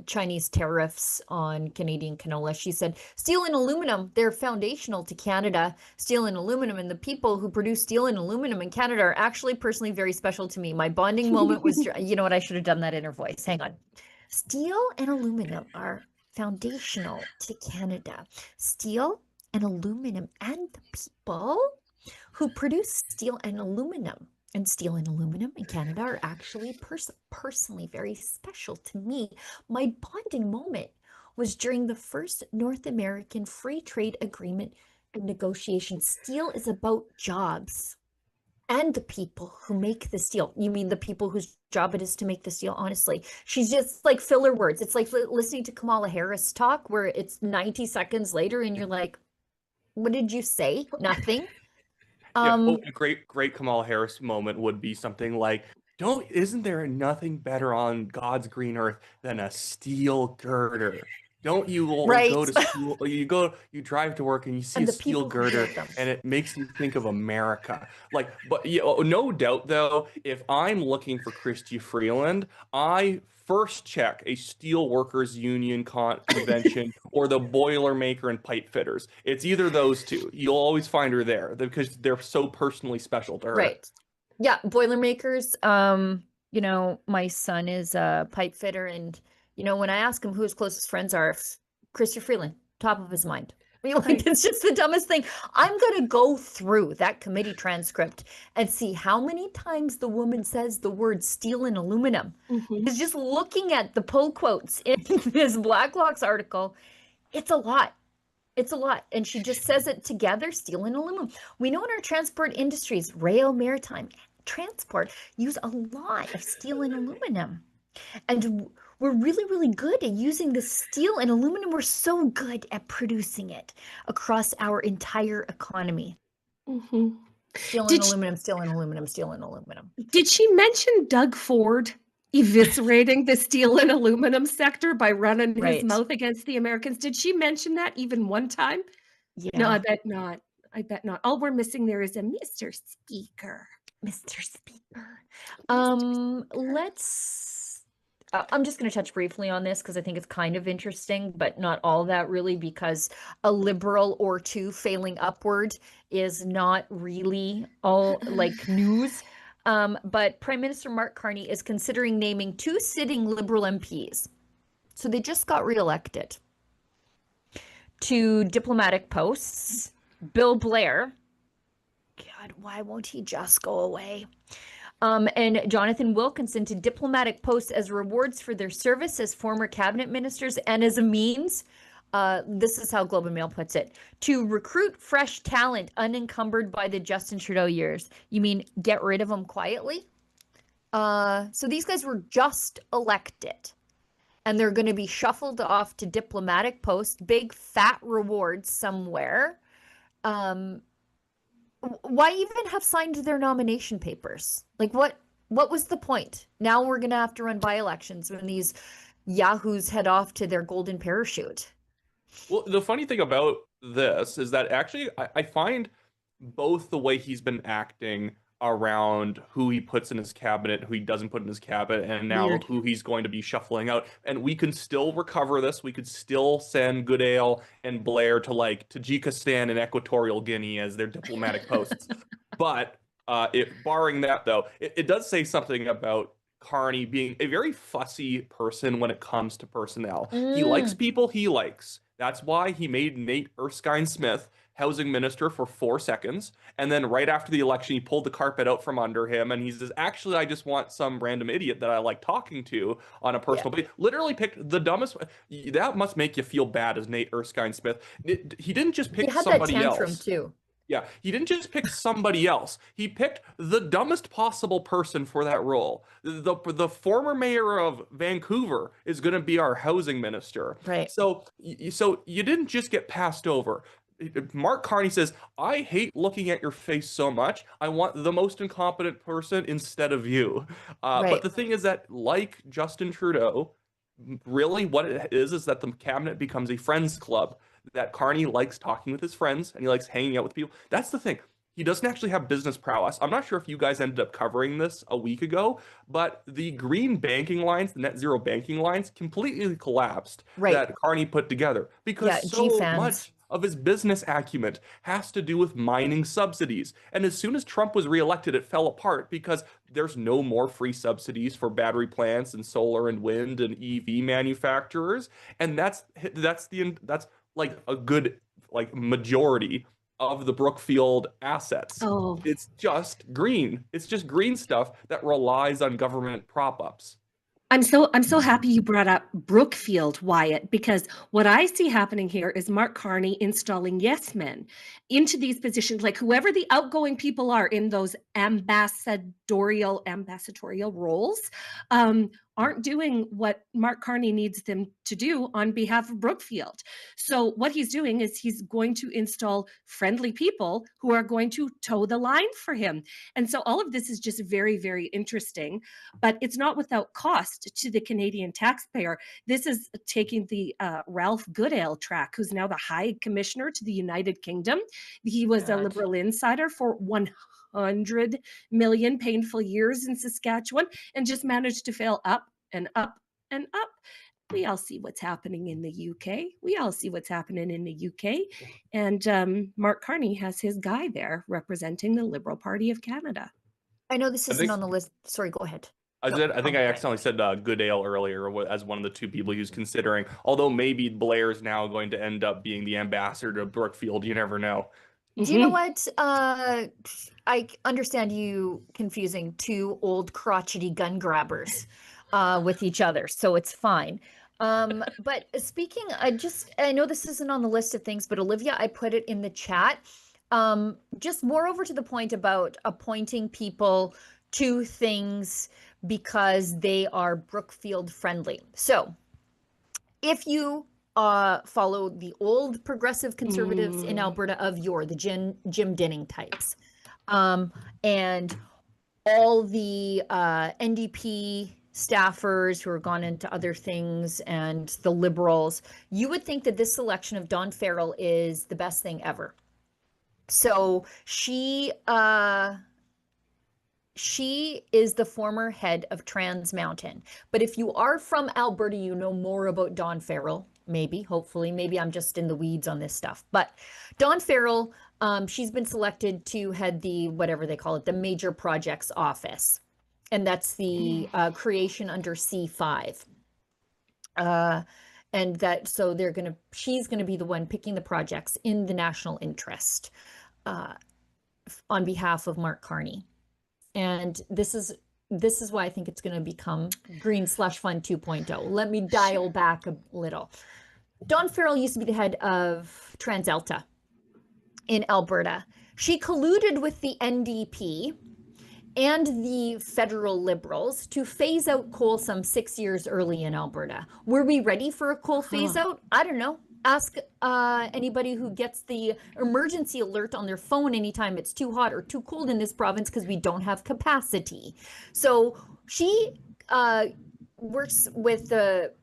Chinese tariffs on Canadian canola. She said, steel and aluminum, they're foundational to Canada. Steel and aluminum, and the people who produce steel and aluminum in Canada are actually personally very special to me. My bonding moment was, you know what, I should have done that in her voice. Hang on. Steel and aluminum are foundational to Canada. Steel and aluminum, and the people who produce steel and aluminum in Canada are actually personally very special to me. My bonding moment was during the first North American Free Trade Agreement negotiation. Steel is about jobs and the people who make the steel. You mean the people whose job it is to make the steel? Honestly, she's just like filler words. It's like listening to Kamala Harris talk where it's 90 seconds later and you're like, what did you say? Nothing. A great Kamala Harris moment would be something like, isn't there nothing better on God's green earth than a steel girder? Don't you go to school, you drive to work and you see a steel girder and it makes you think of America. But no doubt though, if I'm looking for Chrystia Freeland, I first check a steel workers union convention or the Boilermaker and pipe fitters. It's either those two. You'll always find her there because they're so personally special to her. Right. Yeah. Boilermakers. You know, my son is a pipe fitter, and you know, when I ask him who his closest friends are, Chrystia Freeland, top of his mind. Like, it's just the dumbest thing. I'm going to go through that committee transcript and see how many times the woman says the word steel and aluminum. It's just looking at the pull quotes in this Blacklocks article. It's a lot. It's a lot. And she just says it together, steel and aluminum. We know in our transport industries, rail, maritime, transport use a lot of steel and aluminum. And we're really, really good at using the steel and aluminum. We're so good at producing it across our entire economy. Steel and aluminum, steel and aluminum, steel and aluminum. Did she mention Doug Ford eviscerating the steel and aluminum sector by running his mouth against the Americans? Did she mention that even one time? Yeah. No, I bet not. I bet not. All we're missing there is a Mr. Speaker. Mr. Speaker. I'm just going to touch briefly on this because I think it's kind of interesting, but not all that really, because a liberal or two failing upward is not really all like news. But Prime Minister Mark Carney is considering naming 2 sitting Liberal MPs. So they just got reelected to diplomatic posts. Bill Blair. God, why won't he just go away? And Jonathan Wilkinson to diplomatic posts as rewards for their service as former cabinet ministers and as a means, this is how Globe and Mail puts it, to recruit fresh talent unencumbered by the Justin Trudeau years. You mean get rid of them quietly? So these guys were just elected and they're going to be shuffled off to diplomatic posts, big fat rewards somewhere. Why even have signed their nomination papers? Like what was the point? Now we're going to have to run by-elections when these yahoos head off to their golden parachute. Well, the funny thing about this is that actually I find both the way he's been acting around who he puts in his cabinet, who he doesn't put in his cabinet, and now Weird. who he's going to be shuffling out. And we can still recover this. We could still send Goodale and Blair to like Tajikistan and Equatorial Guinea as their diplomatic posts. But barring that, though, it does say something about Carney being a very fussy person when it comes to personnel. He likes people he likes. That's why he made Nate Erskine-Smith housing minister for 4 seconds. And then right after the election, he pulled the carpet out from under him. And he says, actually, I just want some random idiot that I like talking to on a personal basis. Literally picked the dumbest. That must make you feel bad as Nate Erskine-Smith. He didn't just pick somebody else. He had that tantrum too. Yeah, he didn't just pick somebody else. He picked the dumbest possible person for that role. The former mayor of Vancouver is going to be our housing minister. Right. So you didn't just get passed over. Mark Carney says, I hate looking at your face so much. I want the most incompetent person instead of you. But the thing is that, like Justin Trudeau, really what it is that the cabinet becomes a friends club. That Carney likes talking with his friends and he likes hanging out with people. That's the thing. He doesn't actually have business prowess. I'm not sure if you guys ended up covering this a week ago, but the green banking lines, the net zero banking lines, completely collapsed that Carney put together because so much of his business acumen has to do with mining subsidies. And as soon as Trump was reelected, it fell apart because there's no more free subsidies for battery plants and solar and wind and EV manufacturers. And that's like a good majority of the Brookfield assets. It's just green. It's just green stuff that relies on government prop-ups. I'm so happy you brought up Brookfield, Wyatt, because what I see happening here is Mark Carney installing yes men into these positions, like whoever the outgoing people are in those ambassadorial roles, aren't doing what Mark Carney needs them to do on behalf of Brookfield. So what he's doing is he's going to install friendly people who are going to toe the line for him. And so all of this is just very, very interesting, but it's not without cost to the Canadian taxpayer. This is taking the Ralph Goodale track, who's now the High Commissioner to the United Kingdom. He was a Liberal insider for 100 million painful years in Saskatchewan and just managed to fail up and up and up. We all see what's happening in the UK. We all see what's happening in the UK. And Mark Carney has his guy there representing the Liberal Party of Canada. I know this isn't on the list. Sorry, go ahead. I think I accidentally said Goodale earlier as one of the two people he was considering. Although maybe Blair's now going to end up being the ambassador to Brookfield. You never know. Do you know what? I understand you confusing two old crotchety gun grabbers with each other, so it's fine. But speaking, I know this isn't on the list of things, but Olivia, I put it in the chat. Just moreover to the point about appointing people to things because they are Brookfield friendly. So if you follow the old progressive conservatives in Alberta of yore, the Jim Denning types, and all the NDP staffers who are gone into other things and the Liberals, you would think that this selection of Dawn Farrell is the best thing ever. So she is the former head of Trans Mountain. But if you are from Alberta, you know more about Dawn Farrell. Maybe, hopefully, maybe I'm just in the weeds on this stuff. But Dawn Farrell, she's been selected to head the, whatever they call it, the Major Projects Office. And that's the creation under C5. And that, so she's gonna be the one picking the projects in the national interest on behalf of Mark Carney. And this is why I think it's going to become Green/Fun 2.0. Let me dial back a little. Dawn Farrell used to be the head of TransAlta in Alberta. She colluded with the NDP and the federal Liberals to phase out coal some 6 years early in Alberta. Were we ready for a coal phase out? I don't know. Ask anybody who gets the emergency alert on their phone anytime it's too hot or too cold in this province because we don't have capacity. So she works with the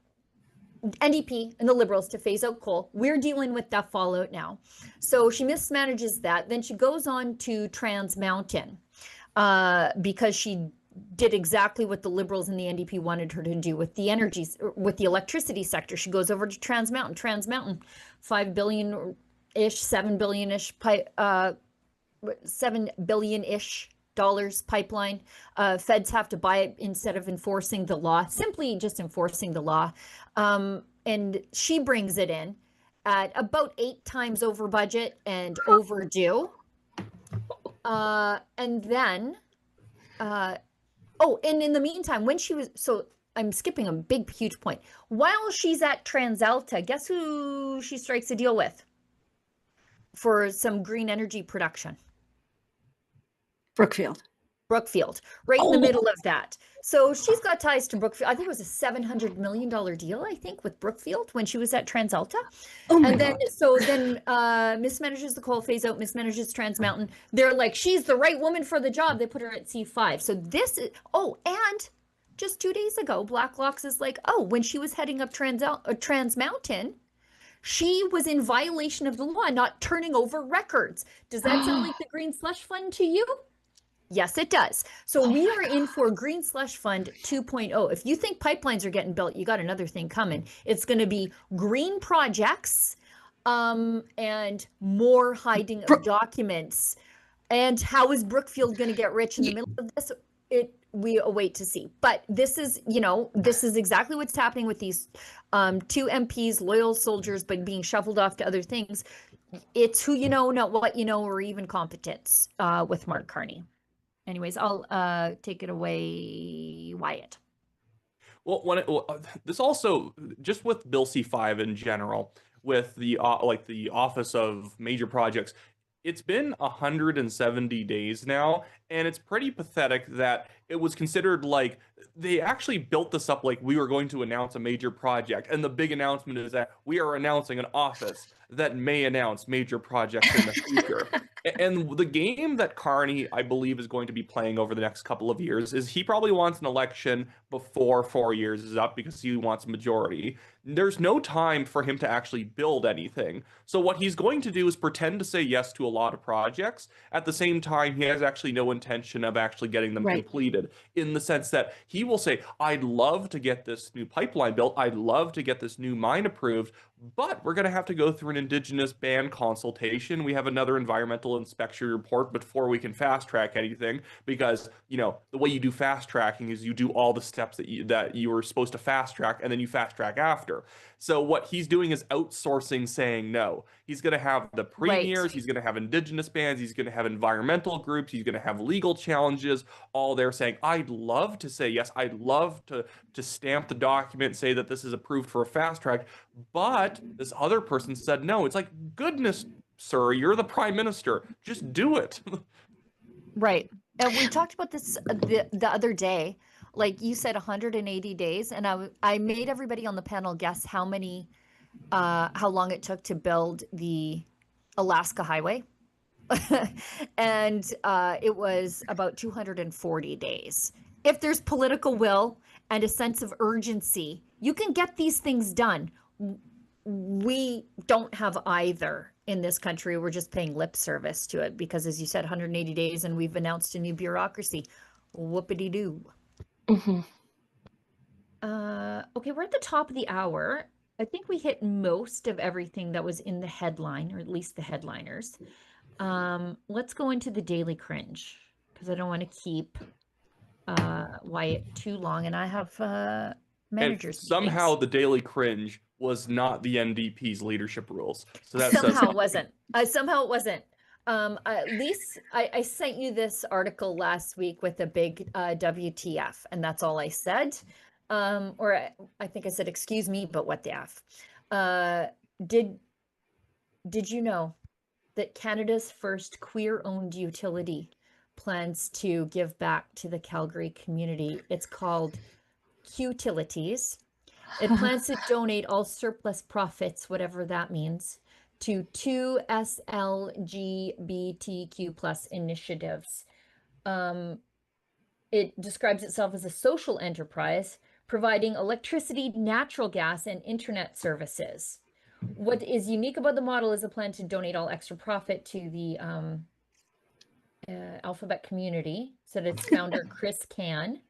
NDP and the Liberals to phase out coal. We're dealing with that fallout now. So she mismanages that. Then she goes on to Trans Mountain because she did exactly what the Liberals and the NDP wanted her to do with the with the electricity sector. She goes over to Trans Mountain. Trans Mountain, $5 billion-ish, $7 billion-ish, $7 billion-ish pipeline. Feds have to buy it instead of enforcing the law, simply just enforcing the law. And she brings it in at about 8 times over budget and overdue. And then, oh, and in the meantime, when she was, so I'm skipping a big, huge point. While she's at TransAlta, guess who she strikes a deal with for some green energy production? Brookfield, right in the middle of that. So she's got ties to Brookfield. I think it was a $700 million deal, I think, with Brookfield when she was at TransAlta. Oh my and then, God. so then mismanages the coal phase out, mismanages Trans Mountain. They're like, she's the right woman for the job. They put her at C5. So this is, oh, and just 2 days ago, Blacklock's is like, oh, when she was heading up Trans Mountain, she was in violation of the law, not turning over records. Does that sound like the Green Slush Fund to you? Yes, it does. So we are in for Green Slush Fund 2.0. If you think pipelines are getting built, you got another thing coming. It's going to be green projects and more hiding of documents. And how is Brookfield going to get rich in the middle of this? We await to see. But this is, you know, this is exactly what's happening with these 2 MPs, loyal soldiers, but being shuffled off to other ththings. It's who you know, not what you know, or even competence with Mark Carney. Anyways, I'll take it away, Wyatt. Well, this also, just with Bill C5 in general, with the like the Office of Major Projects, it's been 170 days now, and it's pretty pathetic that it was considered like they actually built this up like we were going to announce a major project, and the big announcement is that we are announcing an office that may announce major projects in the future. And the game that Carney, I believe, is going to be playing over the next couple of years is he probably wants an election before 4 years is up because he wants a majority. There's no time for him to actually build anything. So what he's going to do is pretend to say yes to a lot of projects. At the same time, he has actually no intention of actually getting them completed, in the sense that he will say, I'd love to get this new pipeline built. I'd love to get this new mine approved, but we're going to have to go through an Indigenous band consultation. We have another environmental inspection report before we can fast track anything, because, you know, the way you do fast tracking is you do all the steps that you were supposed to fast track, and then you fast track after. So what he's doing is outsourcing, saying no. He's going to have the premiers, he's going to have Indigenous bands, he's going to have environmental groups, he's going to have legal challenges, all there saying, I'd love to say yes, I'd love to stamp the document, say that this is approved for a fast track, but this other person said no. It's like, goodness, sir, you're the prime minister. Just do it. Right. And we talked about this the other day. Like you said, 180 days. And I made everybody on the panel guess how long it took to build the Alaska Highway. And it was about 240 days. If there's political will and a sense of urgency, you can get these things done. We don't have either in this country. We're just paying lip service to it because, as you said, 180 days and we've announced a new bureaucracy. Whoopity-doo. Mm-hmm. Okay, we're at the top of the hour. I think we hit most of everything that was in the headline, or at least the headliners. Let's go into the Daily Cringe, because I don't want to keep Wyatt too long, and I have managers. And somehow the Daily Cringe was not the NDP's leadership rules. So that somehow it wasn't. Somehow it wasn't. Lise, I sent you this article last week with a big WTF, and that's all I said. Or I think I said, excuse me, but what the F? Did you know that Canada's first queer-owned utility plans to give back to the Calgary community? It's called Qtilities. It plans to donate all surplus profits, whatever that means, to 2 SLGBTQ plus initiatives. It describes itself as a social enterprise providing electricity, natural gas, and internet services. What is unique about the model is a plan to donate all extra profit to the Alphabet community, said its founder, Chris Can.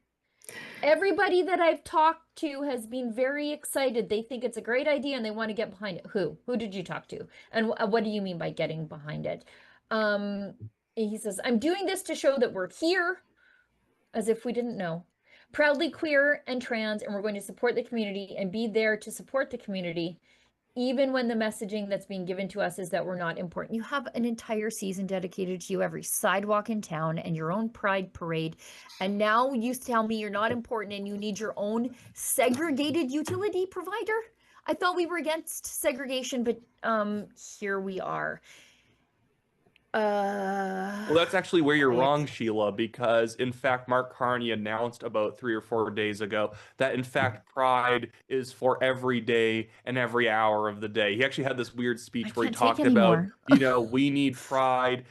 Everybody that I've talked to has been very excited. They think it's a great idea and they want to get behind it. Who did you talk to? And what do you mean by getting behind it? He says, I'm doing this to show that we're here, as if we didn't know. Proudly queer and trans, and we're going to support the community and be there to support the community, even when the messaging that's being given to us is that we're not important. You have an entire season dedicated to you, every sidewalk in town, and your own pride parade. And now you tell me you're not important and you need your own segregated utility provider? I thought we were against segregation, but here we are. Well, that's actually where you're wrong, Sheila, because in fact, Mark Carney announced about 3 or 4 days ago that in fact, Pride is for every day and every hour of the day. He actually had this weird speech where he talked about, we need Pride,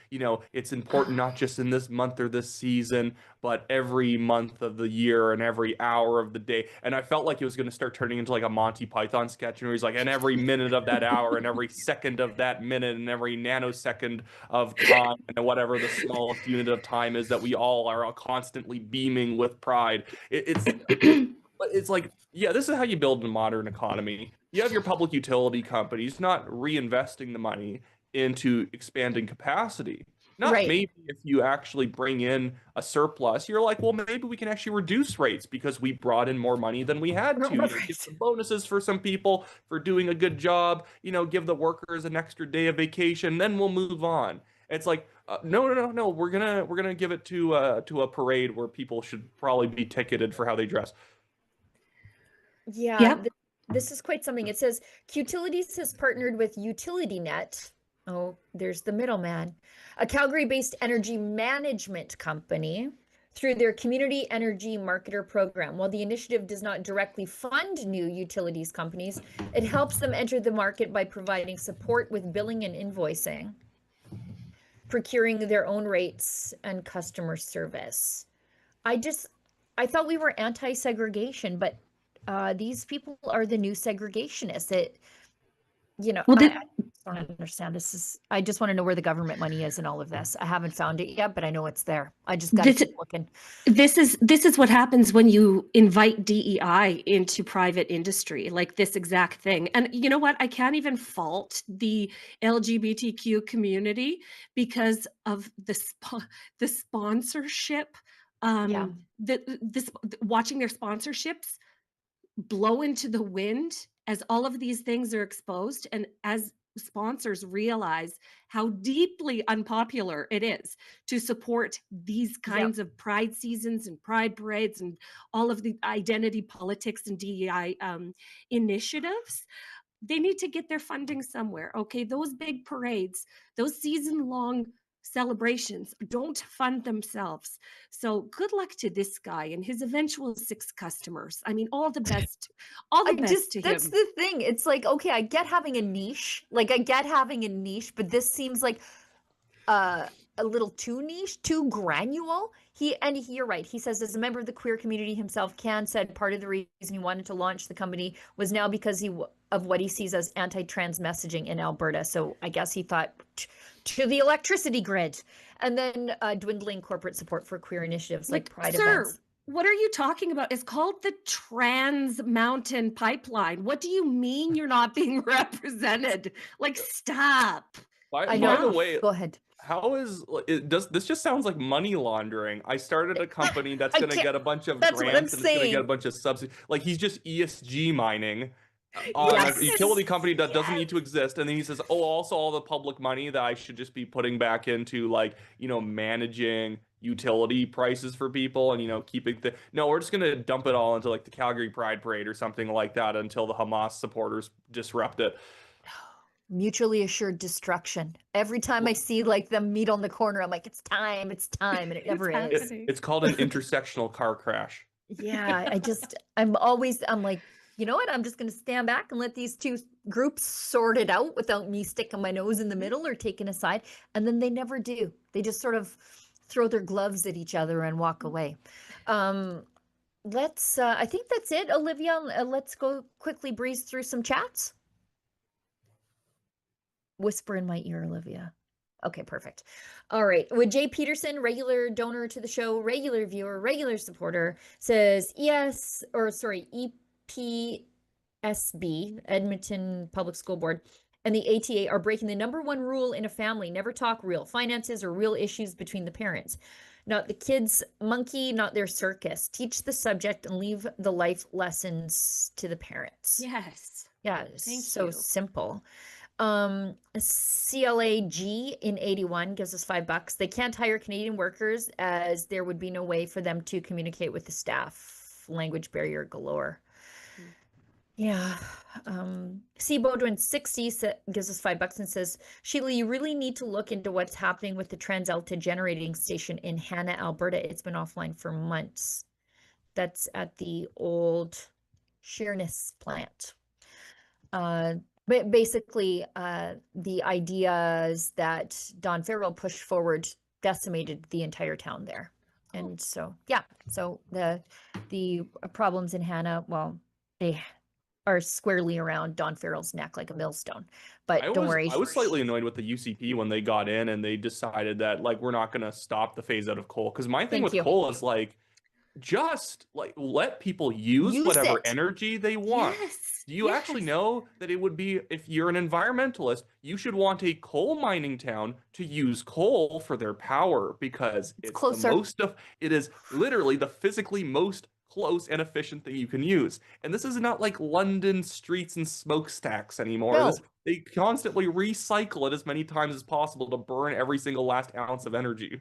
it's important not just in this month or this season, but every month of the year and every hour of the day. And I felt like it was going to start turning into like a Monty Python sketch, where he's like, and every minute of that hour and every second of that minute and every nanosecond of time and whatever the smallest unit of time is, that we all are constantly beaming with pride. It's like, yeah, this is how you build a modern economy. You have your public utility companies not reinvesting the money into expanding capacity. Not maybe if you actually bring in a surplus, you're like, well, maybe we can actually reduce rates because we brought in more money than we had to. Give some bonuses for some people for doing a good job, give the workers an extra day of vacation, then we'll move on. It's like, no, we're gonna give it to a parade where people should probably be ticketed for how they dress. Yeah, this is quite something. It says Qtilities has partnered with UtilityNet. Oh, there's the middleman, a Calgary-based energy management company, through their Community Energy Marketer program. While the initiative does not directly fund new utilities companies, it helps them enter the market by providing support with billing and invoicing, procuring their own rates, and customer service. I thought we were anti-segregation, but these people are the new segregationists. I don't understand. I just want to know where the government money is in all of this. I haven't found it yet, but I know it's there. I just got to keep looking. This is what happens when you invite DEI into private industry, like this exact thing. And you know what? I can't even fault the LGBTQ community because of the sponsorship. Watching their sponsorships blow into the wind as all of these things are exposed, and as sponsors realize how deeply unpopular it is to support these kinds of pride seasons and pride parades and all of the identity politics and DEI initiatives, they need to get their funding somewhere. Okay, those big parades, those season-long celebrations don't fund themselves. So good luck to this guy and his eventual 6 customers. I mean, all the best to him. That's the thing. It's like, okay, I get having a niche. But this seems like a little too niche, too granular. You're right. He says, as a member of the queer community himself, Can said part of the reason he wanted to launch the company was now because of what he sees as anti-trans messaging in Alberta. So I guess he thought to the electricity grid, and then dwindling corporate support for queer initiatives like pride events. What are you talking about? It's called the Trans Mountain Pipeline. What do you mean you're not being represented? Like, stop. By the way, go ahead. This just sounds like money laundering. I started a company that's going to get a bunch of grants and it's going to get a bunch of subsidies. Like, he's just ESG mining on a utility company that doesn't need to exist. And then he says, also all the public money that I should just be putting back into, like, managing utility prices for people and, keeping we're just going to dump it all into like the Calgary Pride Parade or something like that until the Hamas supporters disrupt it. Mutually assured destruction. Every time I see like them meet on the corner, I'm like, it's time, and it never is. It's called an intersectional car crash. Yeah, I'm like, you know what? I'm just going to stand back and let these two groups sort it out without me sticking my nose in the middle or taking a side. And then they never do. They just sort of throw their gloves at each other and walk away. let's, I think that's it, Olivia. Let's go quickly breeze through some chats. Whisper in my ear, Olivia. Okay, perfect. All right. Would Jay Peterson, regular donor to the show, regular viewer, regular supporter, says yes, or sorry, EPSB, Edmonton Public School Board, and the ATA are breaking the #1 rule in a family: never talk real finances or real issues between the parents. Not the kids' monkey, not their circus. Teach the subject and leave the life lessons to the parents. Yes. Yeah, it's Thank so you. simple. CLAG in 81 gives us $5. They can't hire Canadian workers as there would be no way for them to communicate with the staff. Language barrier galore. Yeah. C. Bodwin 60 gives us $5 and says, Sheila, you really need to look into what's happening with the TransAlta generating station in Hanna, Alberta. It's been offline for months. That's at the old Sheerness plant. But basically, the ideas that Don Farrell pushed forward decimated the entire town there. And so, yeah, so the problems in Hanna, well, they are squarely around Don Farrell's neck like a millstone. But don't worry. I was slightly annoyed with the UCP when they got in and they decided that, like, we're not going to stop the phase out of coal. Because my thing with coal is, like, just like let people use whatever energy they want. Yes. Do you actually know that it would be, if you're an environmentalist, you should want a coal mining town to use coal for their power, because it's closer. The most of it is literally the physically most close and efficient thing you can use. And this is not like London streets and smokestacks anymore. No. They constantly recycle it as many times as possible to burn every single last ounce of energy.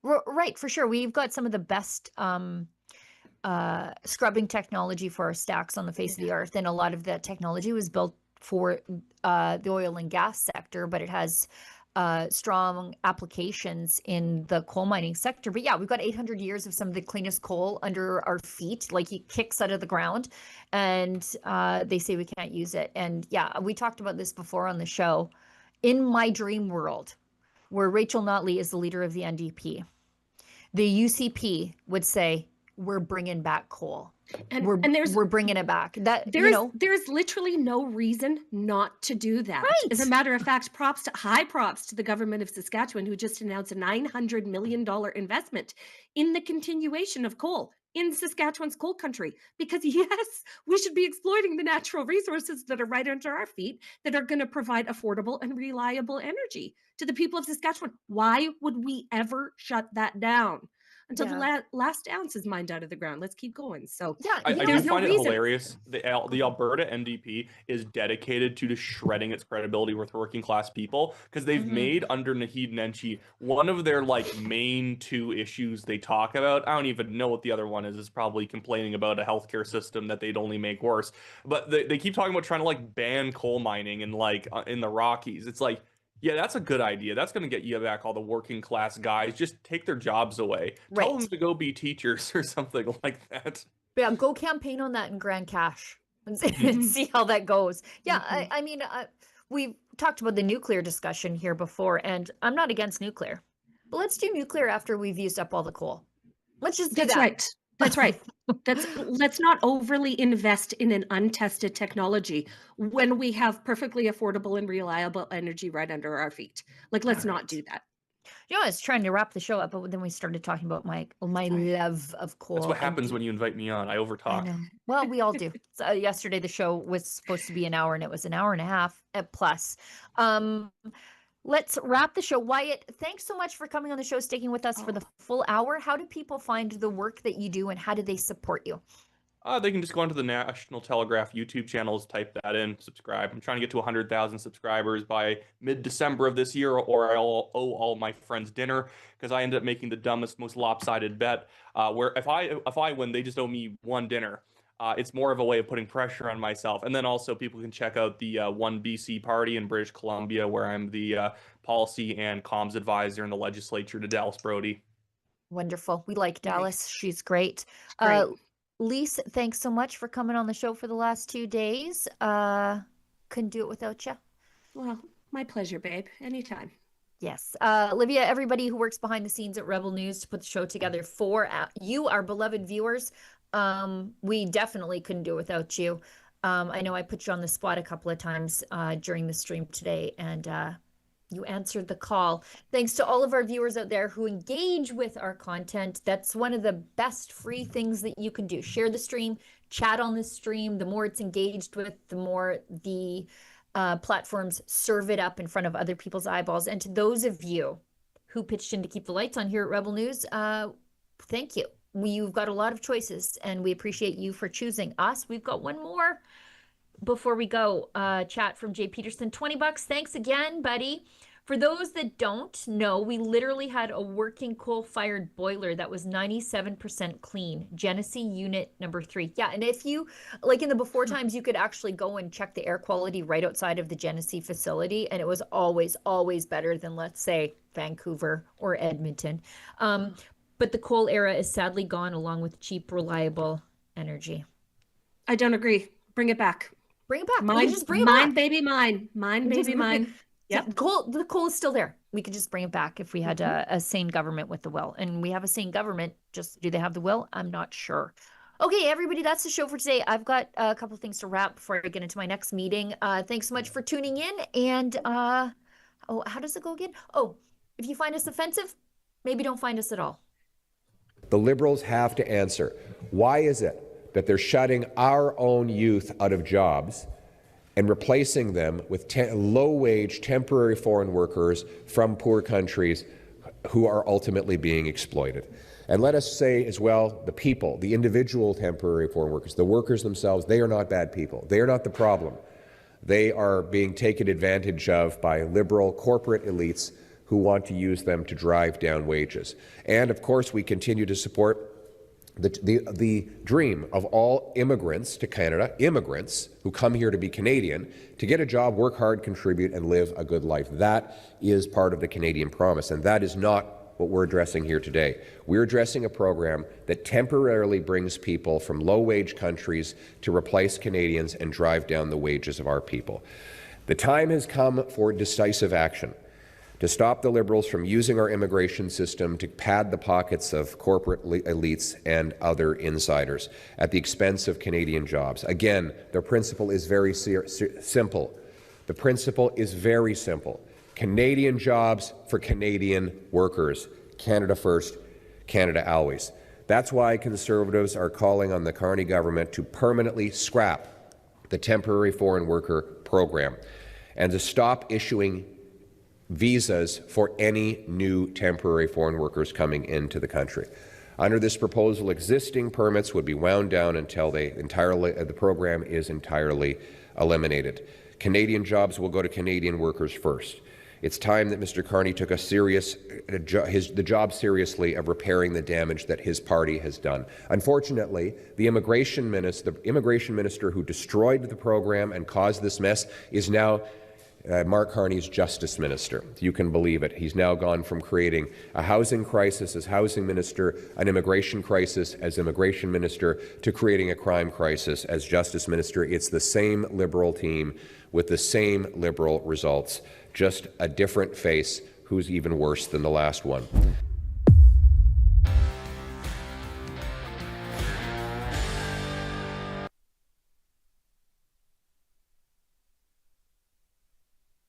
Right, for sure. We've got some of the best scrubbing technology for our stacks on the face of the earth, and a lot of that technology was built for the oil and gas sector, but it has strong applications in the coal mining sector. But yeah, we've got 800 years of some of the cleanest coal under our feet, like it kicks out of the ground, and they say we can't use it. And yeah, we talked about this before on the show. In my dream world, where Rachel Notley is the leader of the NDP, the UCP would say, we're bringing back coal. And we're bringing it back. That there's literally no reason not to do that. Right. As a matter of fact, high props to the government of Saskatchewan, who just announced a $900 million investment in the continuation of coal in Saskatchewan's coal country. Because yes, we should be exploiting the natural resources that are right under our feet that are going to provide affordable and reliable energy to the people of Saskatchewan. Why would we ever shut that down? Until the last ounce is mined out of the ground. Let's keep going. So I do find it hilarious. The Alberta NDP is dedicated to just shredding its credibility with working class people, because they've made under Naheed Nenshi one of their main two issues they talk about. I don't even know what the other one is. It's probably complaining about a healthcare system that they'd only make worse. But they keep talking about trying to ban coal mining and in the Rockies. It's like, yeah, that's a good idea. That's going to get you back all the working class guys. Just take their jobs away. Right. Tell them to go be teachers or something like that. Yeah, go campaign on that in Grand Cache and see how that goes. Yeah, I mean, we've talked about the nuclear discussion here before, and I'm not against nuclear. But let's do nuclear after we've used up all the coal. Let's just do that. That's right. That's right. Let's not overly invest in an untested technology when we have perfectly affordable and reliable energy right under our feet. Let's not do that. You know, I was trying to wrap the show up, but then we started talking about my love of coal. That's what happens when you invite me on. I overtalk. Well, we all do. So, yesterday, the show was supposed to be an hour, and it was an hour and a half plus. Let's wrap the show. Wyatt, thanks so much for coming on the show, sticking with us for the full hour. How do people find the work that you do, and how do they support you? They can just go onto the National Telegraph YouTube channels, type that in, subscribe. I'm trying to get to 100,000 subscribers by mid-December of this year, or I'll owe all my friends dinner, because I ended up making the dumbest, most lopsided bet, where if I win, they just owe me one dinner. It's more of a way of putting pressure on myself. And then also people can check out the One BC Party in British Columbia, where I'm the policy and comms advisor in the legislature to Dallas Brody. Wonderful. We like Dallas. She's great. Lise, thanks so much for coming on the show for the last 2 days. Couldn't do it without you. Well, my pleasure, babe. Anytime. Yes. Olivia, everybody who works behind the scenes at Rebel News to put the show together for you, our beloved viewers. We definitely couldn't do it without you. I know I put you on the spot a couple of times during the stream today, and you answered the call. Thanks to all of our viewers out there who engage with our content. That's one of the best free things that you can do. Share the stream, chat on the stream. The more it's engaged with, the more the platforms serve it up in front of other people's eyeballs. And to those of you who pitched in to keep the lights on here at Rebel News, thank you. You've got a lot of choices, and we appreciate you for choosing us. We've got one more before we go. Chat from Jay Peterson, $20. Thanks again, buddy. For those that don't know, we literally had a working coal-fired boiler that was 97% clean. Genesee Unit number 3. Yeah, and if you, like in the before times, you could actually go and check the air quality right outside of the Genesee facility, and it was always, always better than, let's say, Vancouver or Edmonton. But the coal era is sadly gone, along with cheap, reliable energy. I don't agree. Bring it back. Bring it back. Mine, just bring it mine, back. baby, mine. Mine, baby, mine. Yep. The coal is still there. We could just bring it back if we had a sane government with the will. And we have a sane government. Just do they have the will? I'm not sure. Okay, everybody, that's the show for today. I've got a couple of things to wrap before I get into my next meeting. Thanks so much for tuning in. And how does it go again? Oh, if you find us offensive, maybe don't find us at all. The Liberals have to answer. Why is it that they're shutting our own youth out of jobs and replacing them with low-wage temporary foreign workers from poor countries who are ultimately being exploited? And let us say as well, the people, the individual temporary foreign workers, the workers themselves, they are not bad people. They are not the problem. They are being taken advantage of by liberal corporate elites who want to use them to drive down wages. And of course, we continue to support the dream of all immigrants to Canada, immigrants who come here to be Canadian, to get a job, work hard, contribute, and live a good life. That is part of the Canadian promise, and that is not what we're addressing here today. We're addressing a program that temporarily brings people from low-wage countries to replace Canadians and drive down the wages of our people. The time has come for decisive action to stop the Liberals from using our immigration system to pad the pockets of corporate elites and other insiders at the expense of Canadian jobs. Again, the principle is very simple. The principle is very simple. Canadian jobs for Canadian workers. Canada first, Canada always. That's why Conservatives are calling on the Carney government to permanently scrap the temporary foreign worker program and to stop issuing visas for any new temporary foreign workers coming into the country. Under this proposal, existing permits would be wound down until the program is entirely eliminated. Canadian jobs will go to Canadian workers first. It's time that Mr. Carney took the job seriously of repairing the damage that his party has done. Unfortunately, the immigration minister who destroyed the program and caused this mess is now Mark Carney's Justice Minister. You can believe it. He's now gone from creating a housing crisis as housing minister, an immigration crisis as immigration minister, to creating a crime crisis as Justice Minister. It's the same Liberal team with the same Liberal results, just a different face who's even worse than the last one.